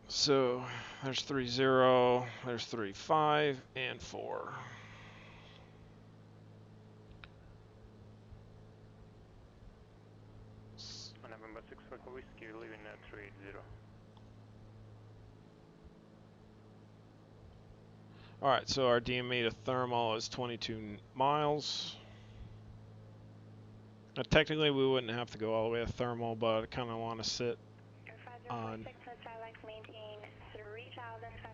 So there's 30, there's 35, and 4. November 6 Echo Whiskey, leaving at 380. All right, so our DME to thermal is 22 miles. Now, technically, we wouldn't have to go all the way to thermal, but I kind of want to sit on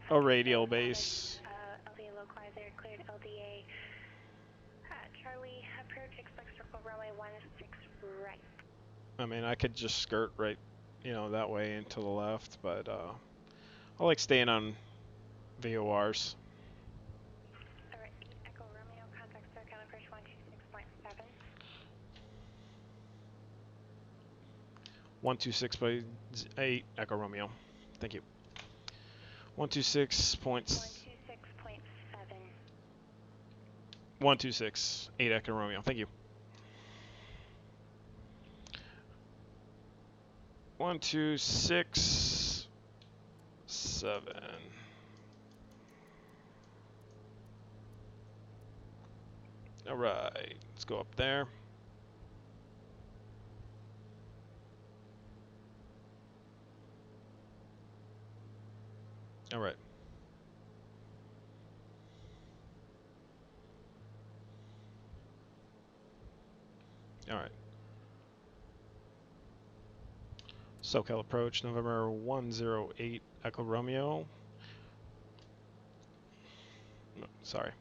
a radial base. LDA localizer cleared LDA. Charlie, approach, expect circle runway 16 right. I mean, I could just skirt right, you know, that way and to the left, but I like staying on VORs. Alright, Echo Romeo, contact circle approach 126.7. 126.8 Echo Romeo. Thank you. 126 points. 126.7. 126.8 Echo Romeo. Thank you. 126.7. All right, let's go up there. All right. All right. SoCal approach, November 108 Echo Romeo. No, sorry.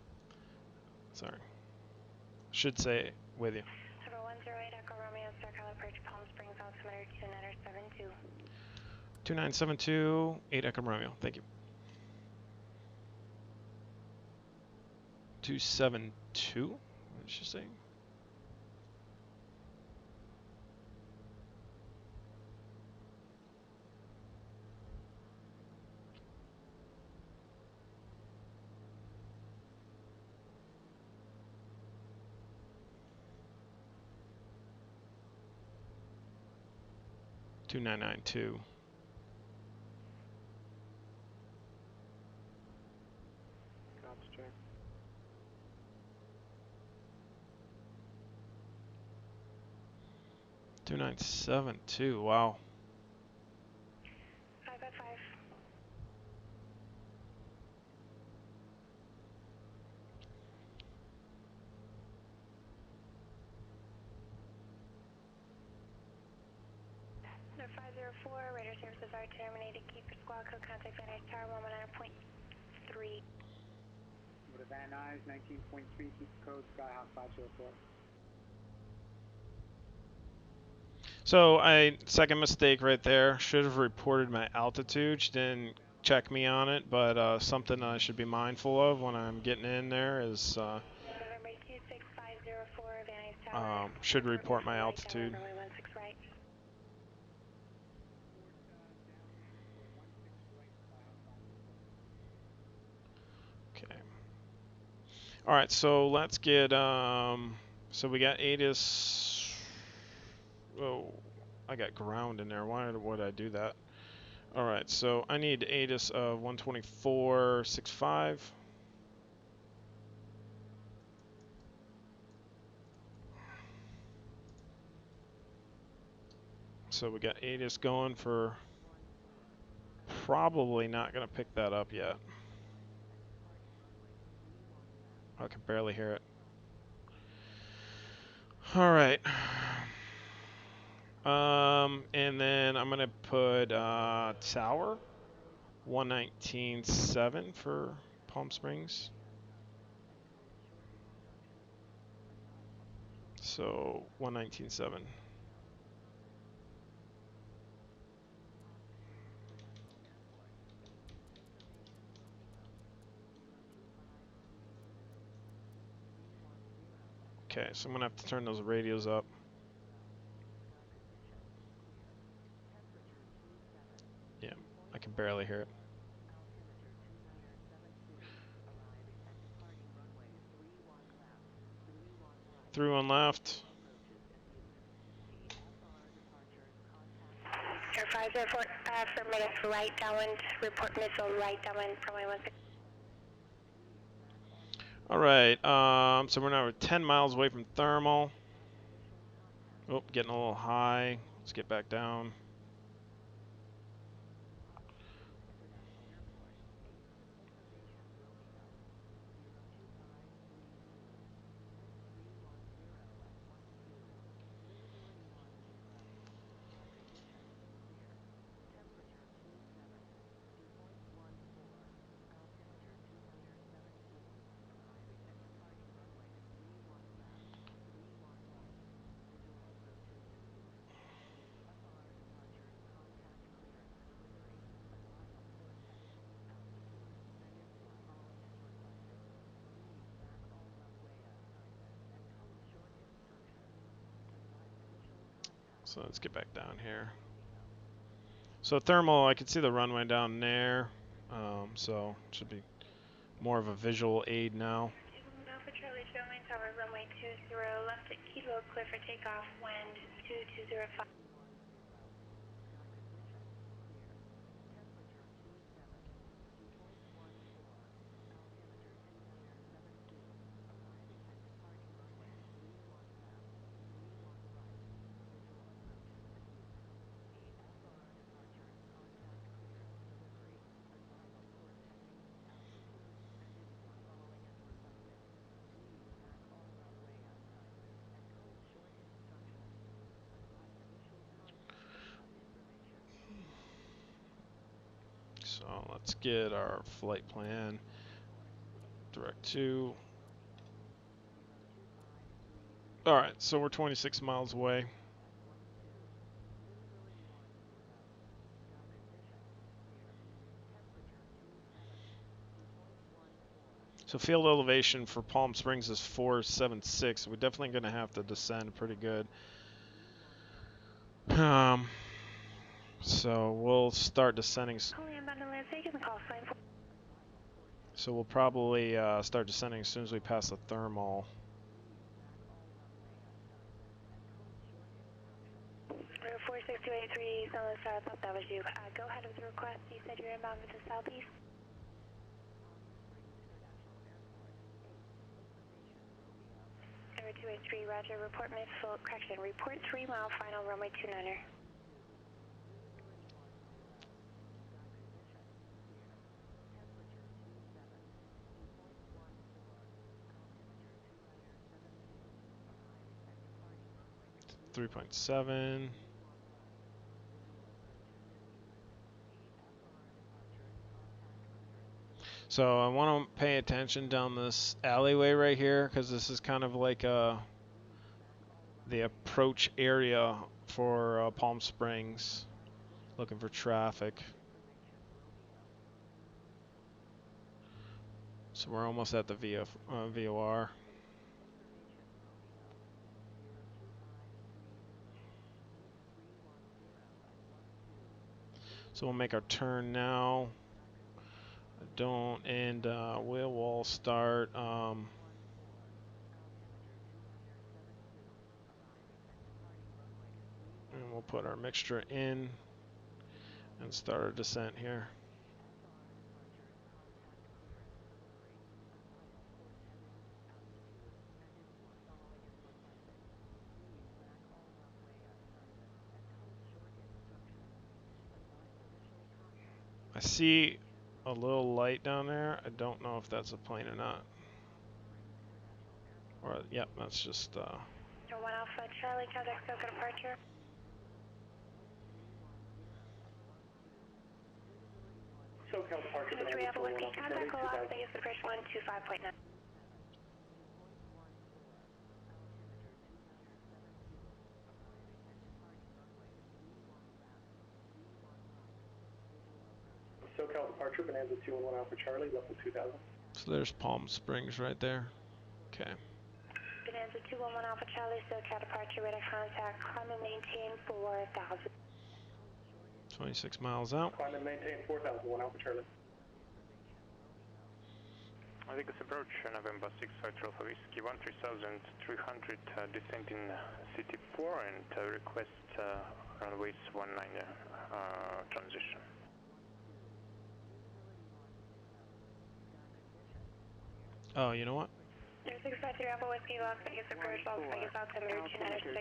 Should say with you. Number 108 Echo Romeo, SoCal approach Palm Springs, altimeter 2972. 2972, 8 Echo Romeo. Thank you. 272. What did she say? Two 992. Cops check. 2972. Wow. 555. Number 504, radar services are terminated. Keep your squad code contact Van Nuys Tower 119.3. Go to Van Nuys, 19.3, keep the code, Skyhawk 504. So second mistake right there. Should have reported my altitude. She didn't check me on it, but something I should be mindful of when I'm getting in there is November 26504, Van Nuys Tower. should report my altitude. Runway 16 right. Okay. All right, so let's get so we got ATIS. Oh, I got ground in there. Why would I do that? All right, so I need ATIS of 124.65. So we got ATIS going for probably not going to pick that up yet. I can barely hear it. All right. And then I'm going to put Tower 119.7 for Palm Springs. So 119.7. Okay, so I'm gonna have to turn those radios up. Yeah, I can barely hear it. Through on left. Air 504, affirmative, right downwind, report missile, right downwind, runway 16. All right, so we're now 10 miles away from thermal. Oh, getting a little high. Let's get back down. So let's get back down here. So thermal, I can see the runway down there. So it should be more of a visual aid now. Alpha Charlie Showman Tower, runway 20, left at Kilo, clear for takeoff, wind 2205. So let's get our flight plan. Direct to. All right, so we're 26 miles away. So field elevation for Palm Springs is 476. We're definitely going to have to descend pretty good. So we'll start descending. So we'll probably start descending as soon as we pass the thermal. 46283, Sunless, I thought that was you. Go ahead with the request. You said you're inbound to the southeast. 283, Roger. Report midfield, correction. Report 3 mile final runway 29er. .7. So I want to pay attention down this alleyway right here because this is kind of like the approach area for Palm Springs. Looking for traffic. So we're almost at the VOR. So we'll make our turn now. And we'll start. And we'll put our mixture in and start our descent here. I see a little light down there. I don't know if that's a plane or not. Or, yep, that's just 1 Alpha Charlie, contact SoCal departure. SoCal departure. 3 Alpha Whiskey, contact Las Vegas approach 125.9. SoCal departure, Bonanza 211 Alpha Charlie, level 2000. So there's Palm Springs right there. Okay. Bonanza 211 Alpha Charlie, SoCal departure, radar contact, climb and maintain 4,000. 26 miles out. Climb and maintain 4,000, 1 Alpha Charlie. I think it's approach November 6 Alpha Whiskey 13,300 descending City 4 and request runways 19 transition. Oh, you know what? 653 Alpha Whiskey, Las Vegas approach, Las Vegas altimeter 2965.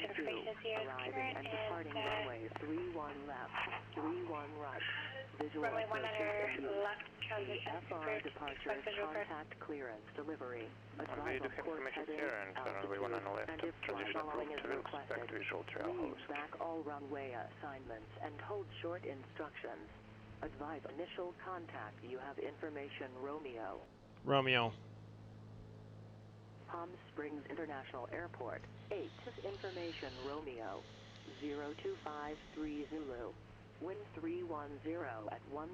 Information is here, current and runway 31 left, 31 right. Visual runway 19 left transition. FR departure, contact clearance, delivery. They do have information here and runway 19 left. Transition approved to expect visual trail host. Back all runway assignments and hold short instructions. Advise initial contact. You have information, Romeo. Romeo. Palm Springs International Airport. 8. Information, Romeo. 0253 Zulu. Wind 310 at 12.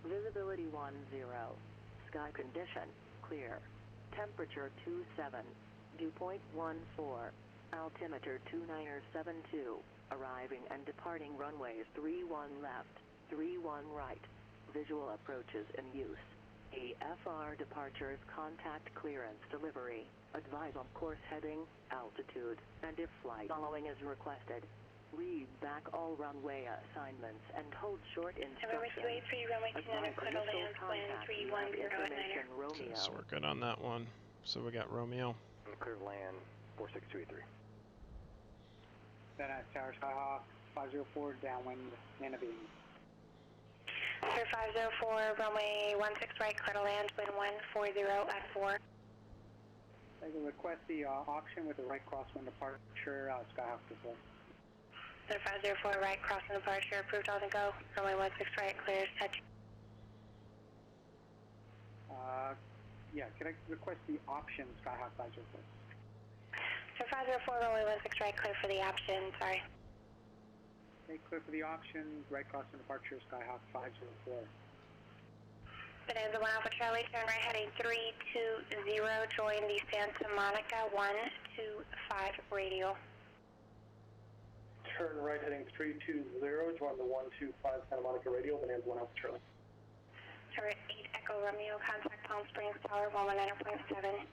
Visibility 10. Sky condition, clear. Temperature 27. Dew point 14. Altimeter 2972. Arriving and departing runways 31 left, 31 right. Visual approaches in use. AFR departures, contact clearance, delivery. Advise on course heading, altitude, and if flight following is requested. Read back all runway assignments and hold short instructions. November 283, runway 29, clear to land, wind 310 at 9er. Okay, so we're good on that one. So we got Romeo. Clear land 46283. Then at Tower Skyhawk 504 downwind Nanabine. Sir 504, runway 16 right, clear to land, wind 140 at 4. I can request the auction with the right crosswind departure, Skyhawk deploy. Sir 504, right, crossing departure, approved on the go, runway 16 right, clears, touch. Yeah, can I request the option Skyhawk 504? Sir 504, runway 16 right, clear for the option, sorry. Okay, clear for the option, right crossing departure, Skyhawk 504. Bonanza 1 Alpha Charlie, turn right heading 320, join the Santa Monica 125 radial. Turn right heading 320, join the 125 Santa Monica radial, Bonanza 1 Alpha Charlie. Turret 8 Echo Romeo, contact Palm Springs Tower 119.7.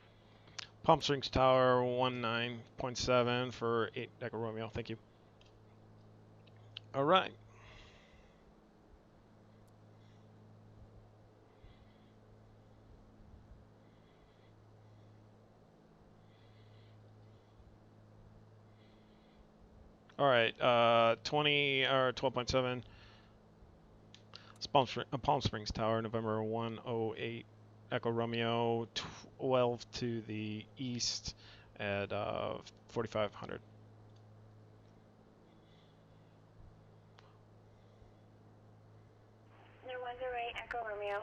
Palm Springs Tower 19.7 for 8 Echo Romeo. Thank you. All right. All right. 20 or 12.7. Palm Springs Tower, November 108 Echo Romeo, 12 to the east at 4500. There was a right Echo Romeo,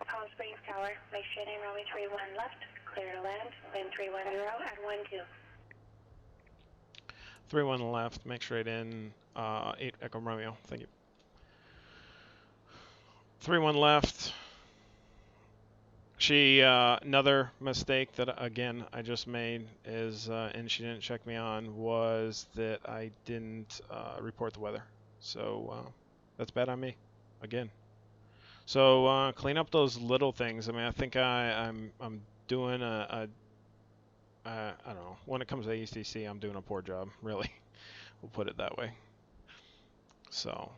Palm Springs Tower, make sure name runway 31 left, clear to land, wind 310 at 12. 31 left, make straight in, 8 Echo Romeo. Thank you. 31 left. She, another mistake that, again, I just made is, and she didn't check me on, was that I didn't report the weather. So, that's bad on me, again. So, clean up those little things. I mean, I think I'm doing I don't know, when it comes to ECC, I'm doing a poor job, really. We'll put it that way. So,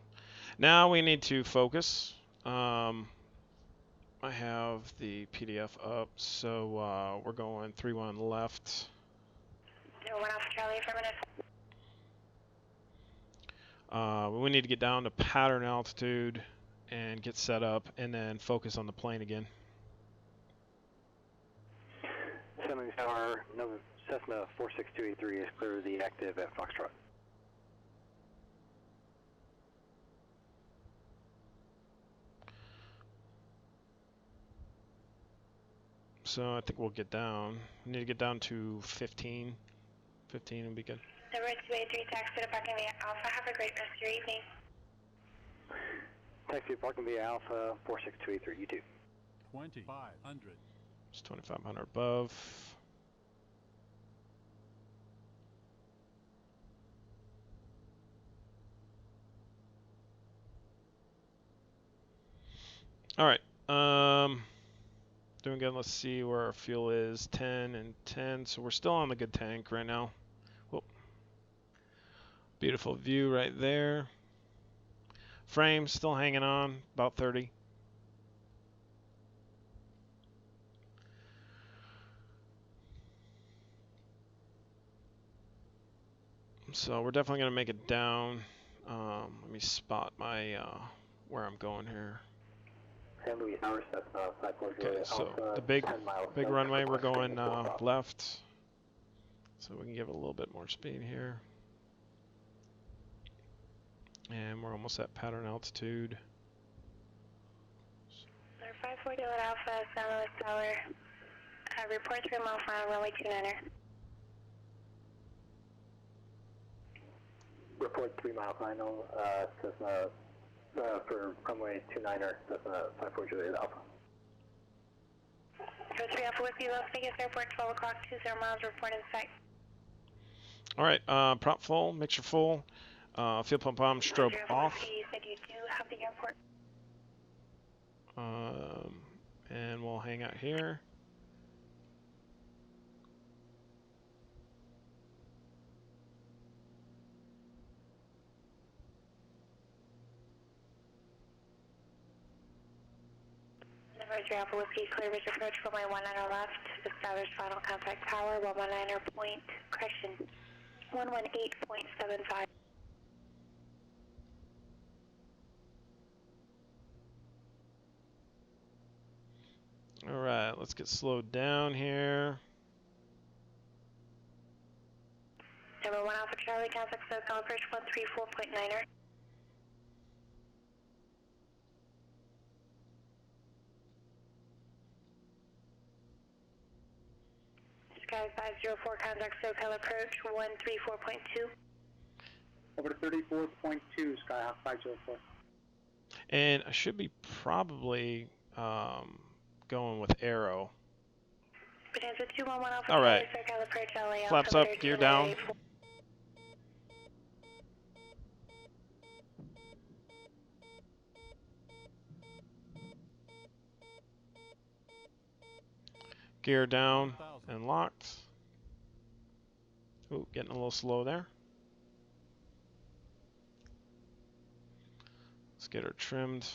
now we need to focus. I have the PDF up, so we're going 3-1 left. 1 Alpha Charlie, affirmative. We need to get down to pattern altitude and get set up, and then focus on the plane again. 7 Tower, Cessna 46283 is clear of the active at Foxtrot. So I think we'll get down. We need to get down to 15. 15 would be good. Number 283, taxi to parking via Alpha. Have a great rest of your evening. Taxi to parking via Alpha 46283, you too. 2500. It's 2500 above. All right. Doing good. Let's see where our fuel is. 10 and 10. So we're still on the good tank right now. Whoop. Beautiful view right there. Frame still hanging on, about 30. So we're definitely going to make it down. Let me spot my where I'm going here. San Luis Tower, Cessna 540. Okay, so the big runway, we're going left. So we can give it a little bit more speed here. And we're almost at pattern altitude. 540 at Alpha, San Luis Tower. Report 3 mile final, runway 29er. Report 3 mile final, Cessna for runway 29er, Cessna 540 Alpha. 3 Alpha Whiskey, Las Vegas Airport, 12 o'clock, 20 miles, report in sight. All right, prop full, mixture full, fuel pump bomb strobe off. You said you do have the airport. And we'll hang out here. Number 3 Alpha Whiskey, clear ridge approach for my 19er left. Establish final contact tower, 119er point, correction, 118.75. All right, let's get slowed down here. Number 1 Alpha Charlie, contact SoCal approach 134.9er. Sky 504, contact SoCal approach 134.2. Over to 34.2, Skyhawk 504. And I should be probably going with Arrow. Bonanza 211 Alpha All right. Charlie, Circle approach LA. Flaps up, gear down. Gear down and locked. Ooh, getting a little slow there. Let's get her trimmed.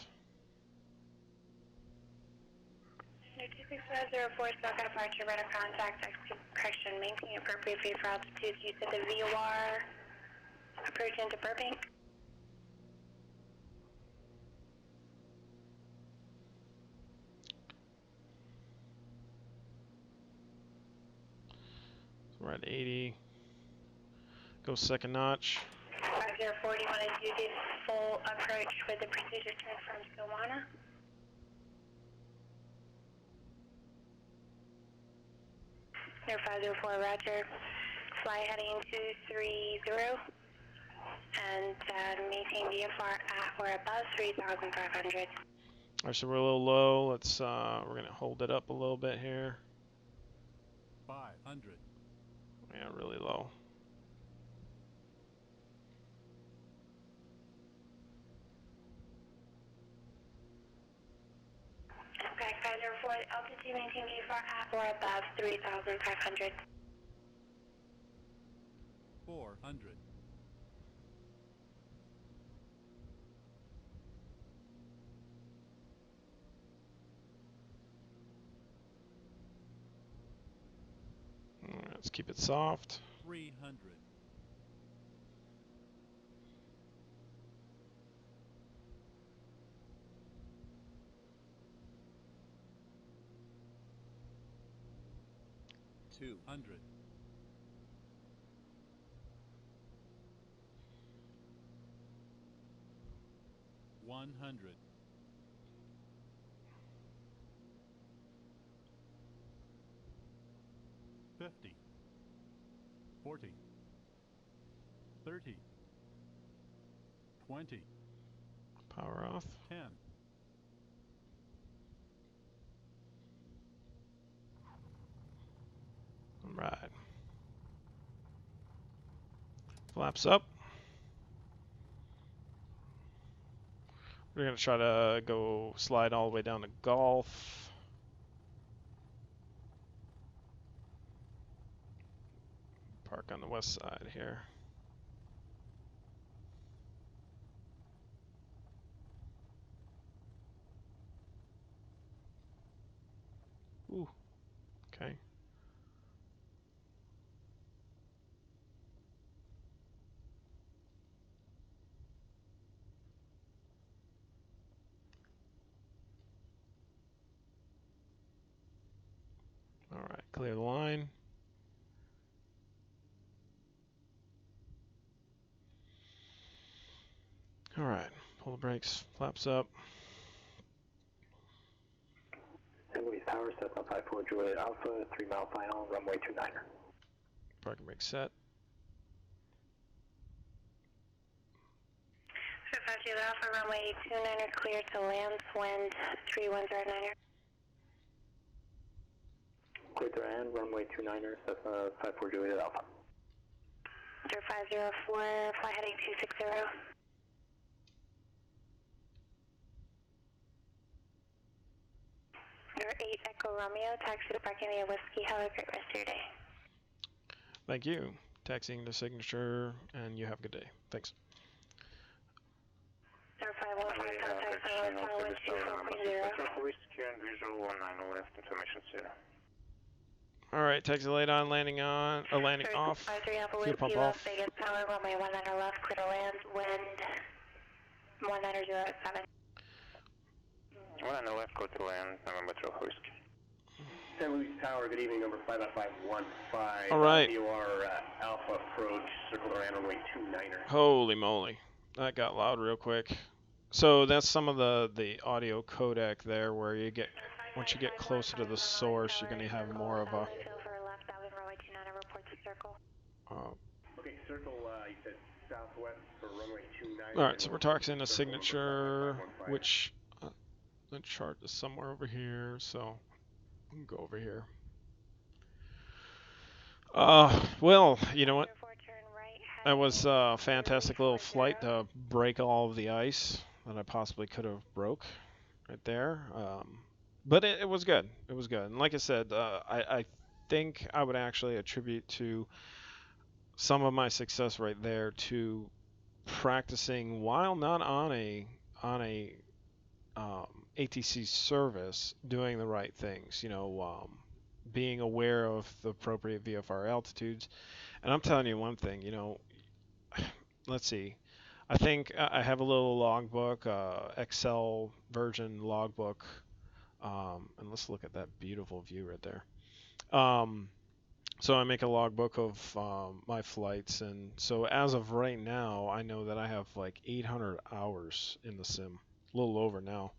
26504, SoCal departure, radar contact, correction, maintain appropriate phase for altitudes. You said the VOR approach into Burbank. So we're at 80. Go second notch. 5040, want to do the full approach with the procedure turn from Solana. Air 504, roger. Fly heading 230 and maintain VFR at or above 3,500. Alright, so we're a little low. Let's we're gonna hold it up a little bit here. 500. Yeah, really low. Okay, 504, altitude maintain VFR at or above 3,500. 400. 'Let's keep it soft. 300. 200. 100. 50. 40. 30. 20. Power off. 10. Alright. Flaps up. We're gonna try to go slide all the way down to Gulf. Park on the west side here. Ooh, okay. All right, clear the line. All right, pull the brakes, flaps up. St. Louis Tower, Cessna 54 Juliet Alpha, 3 mile final, runway 29er. Parking brake set. So 50 Alpha, runway 29er, clear to land, wind 3109er. Clear to land, runway 29er, Cessna 54 Juliet Alpha. 504, fly heading 260. Number 8 Echo Romeo, taxi to parking via Whiskey. Have a great rest of your day. Thank you. Taxiing to signature, and you have a good day. Thanks. Number 515, contact St. Louis Tower, wind 24.0. Whiskey and visual 19 left, information 0. All right, taxi laid on, landing on, landing off. 53 Alpha Fuel Whiskey, pump Las off. Vegas Tower, runway 19 left, clear to land, wind 1907. 19 left, go to land, November 12 Whiskey. St. Louis Tower, good evening, number 55515. All right. VOR Alpha approach, circle around runway 29er. Holy moly, that got loud real quick. So that's some of the audio codec there, where you get, once you get closer to the source, you're going to have more of a. Okay, circle, you said southwest for runway 29. All right, so we're talking a signature, which The chart is somewhere over here, so we can go over here. Well, you know what? That was a fantastic little flight to break all of the ice that I possibly could have broke right there. But it was good. It was good. And like I said, I think I would actually attribute to some of my success right there to practicing while not on a ATC service, doing the right things. Being aware of the appropriate VFR altitudes. And I'm telling you one thing. Let's see. I think I have a little logbook, Excel version logbook, and let's look at that beautiful view right there. So I make a logbook of my flights, and so as of right now, I know that I have like 800 hours in the sim, a little over now.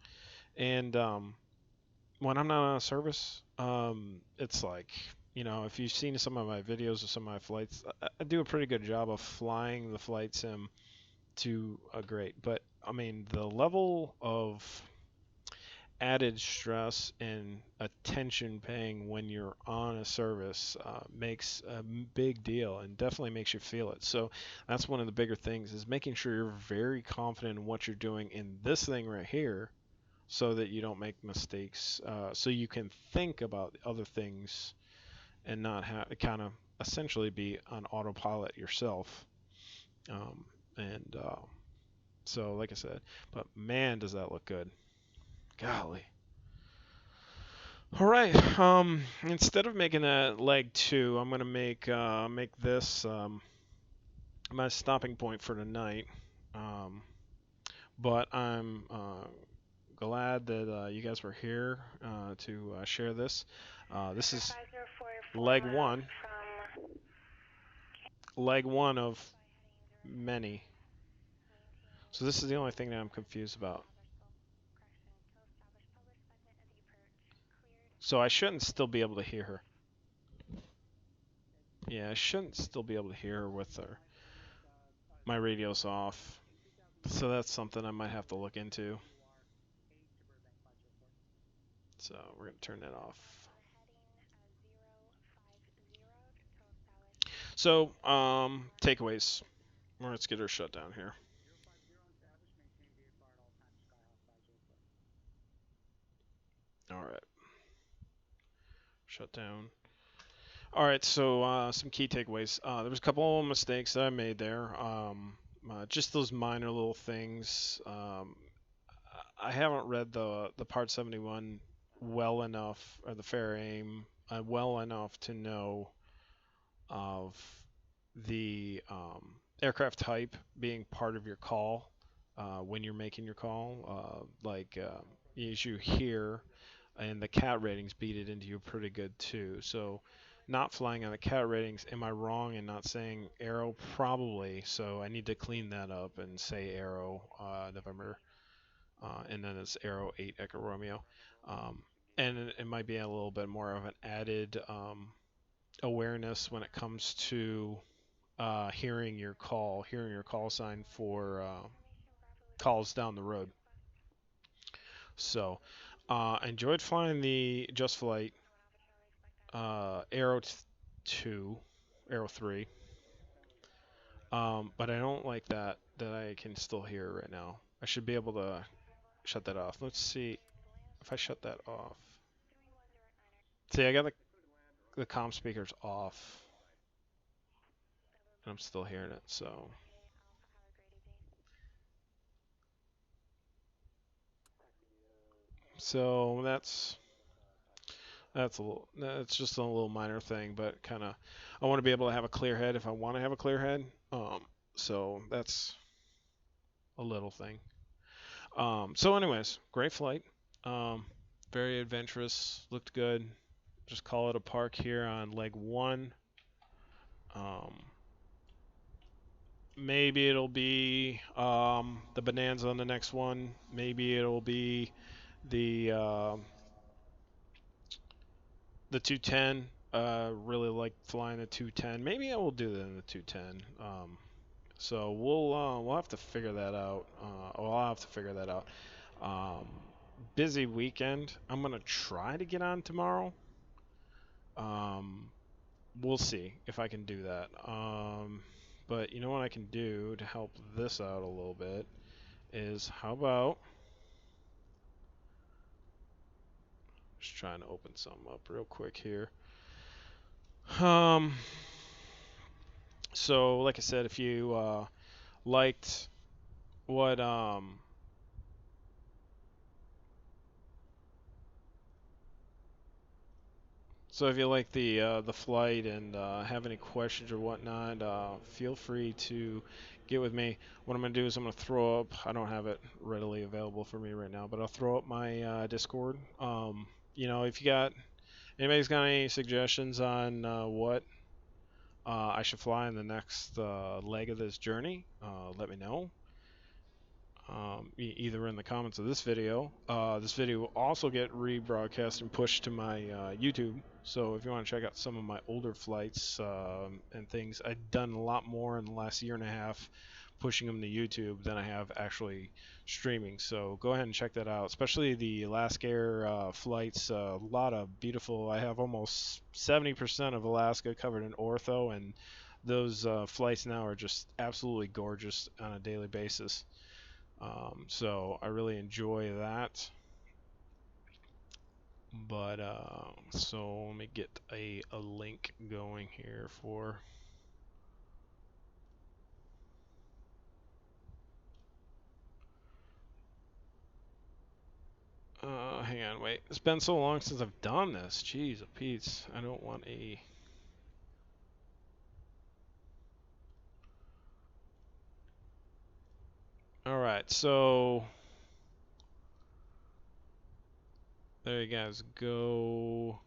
And when I'm not on a service, it's like, if you've seen some of my videos of some of my flights, I do a pretty good job of flying the flight sim to a great. But I mean, the level of added stress and attention paying when you're on a service makes a big deal and definitely makes you feel it. So that's one of the bigger things, is making sure you're very confident in what you're doing in this thing right here, so that you don't make mistakes, so you can think about other things and not have kind of essentially be on autopilot yourself. And so like I said, but man, does that look good. Golly. All right. Instead of making that leg 2, I'm gonna make this my stopping point for tonight. But I'm glad that you guys were here to share this. This is leg 1. Leg 1 of many. So this is the only thing that I'm confused about. So I shouldn't still be able to hear her. Yeah, I shouldn't still be able to hear her with my radio's off. So that's something I might have to look into. So we're going to turn that off. So, takeaways. Let's get her shut down here. All right. Shut down. All right, so some key takeaways. There was a couple of mistakes that I made there. Just those minor little things. I haven't read the Part 71 well enough, or the fair aim well enough to know of the aircraft type being part of your call when you're making your call. As you hear, and the cat ratings beat it into you pretty good too. So not flying on the cat ratings, am I wrong in not saying Aero? Probably. So I need to clean that up and say Aero November, and then it's Aero 8 Echo Romeo. And it might be a little bit more of an added awareness when it comes to hearing your call sign for calls down the road. So enjoyed flying the Just Flight Aero 2, Aero 3. But I don't like that I can still hear right now. I should be able to shut that off. Let's see if I shut that off. See, I got the comm speakers off, and I'm still hearing it. So that's just a little minor thing, but kind of I want to be able to have a clear head if I want to have a clear head. So that's a little thing. So anyways, great flight. Very adventurous, looked good. Just call it a park here on leg 1. Maybe it'll be the Bonanza on the next one. Maybe it'll be the 210. Really like flying the 210. Maybe I will do that in the 210. So we'll have to figure that out. I'll have to figure that out. busy weekend. I'm gonna try to get on tomorrow. We'll see if I can do that. But you know what I can do to help this out a little bit is how about just trying to open something up real quick here. So like I said, if you liked what so if you like the flight and have any questions or whatnot, feel free to get with me. What I'm gonna do is I'm gonna throw up. I don't have it readily available for me right now, but I'll throw up my Discord. You know, if you got anybody's got any suggestions on what I should fly in the next leg of this journey, let me know. Either in the comments of this video. This video will also get rebroadcast and pushed to my YouTube. So if you want to check out some of my older flights and things, I've done a lot more in the last year and a half pushing them to YouTube than I have actually streaming. So go ahead and check that out, especially the Alaskair flights. A lot of beautiful. I have almost 70% of Alaska covered in ortho, and those flights now are just absolutely gorgeous on a daily basis. So I really enjoy that. But so let me get a link going here for hang on, wait. It's been so long since I've done this. Jeez, Pete's. I don't want a Alright, so there you guys go.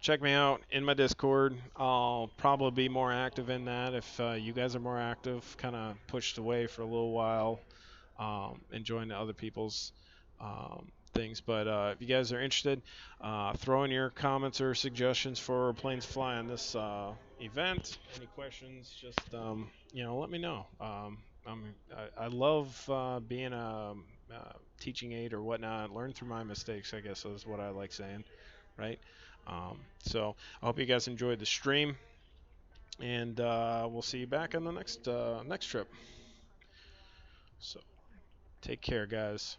Check me out in my Discord. I'll probably be more active in that if you guys are more active. Kind of pushed away for a little while, enjoying the other people's things. But if you guys are interested, throw in your comments or suggestions for planes fly on this event. Any questions, just you know, let me know. I love being a teaching aid or whatnot. Learn through my mistakes, I guess is what I like saying, right? So I hope you guys enjoyed the stream, and we'll see you back on the next trip. So take care, guys.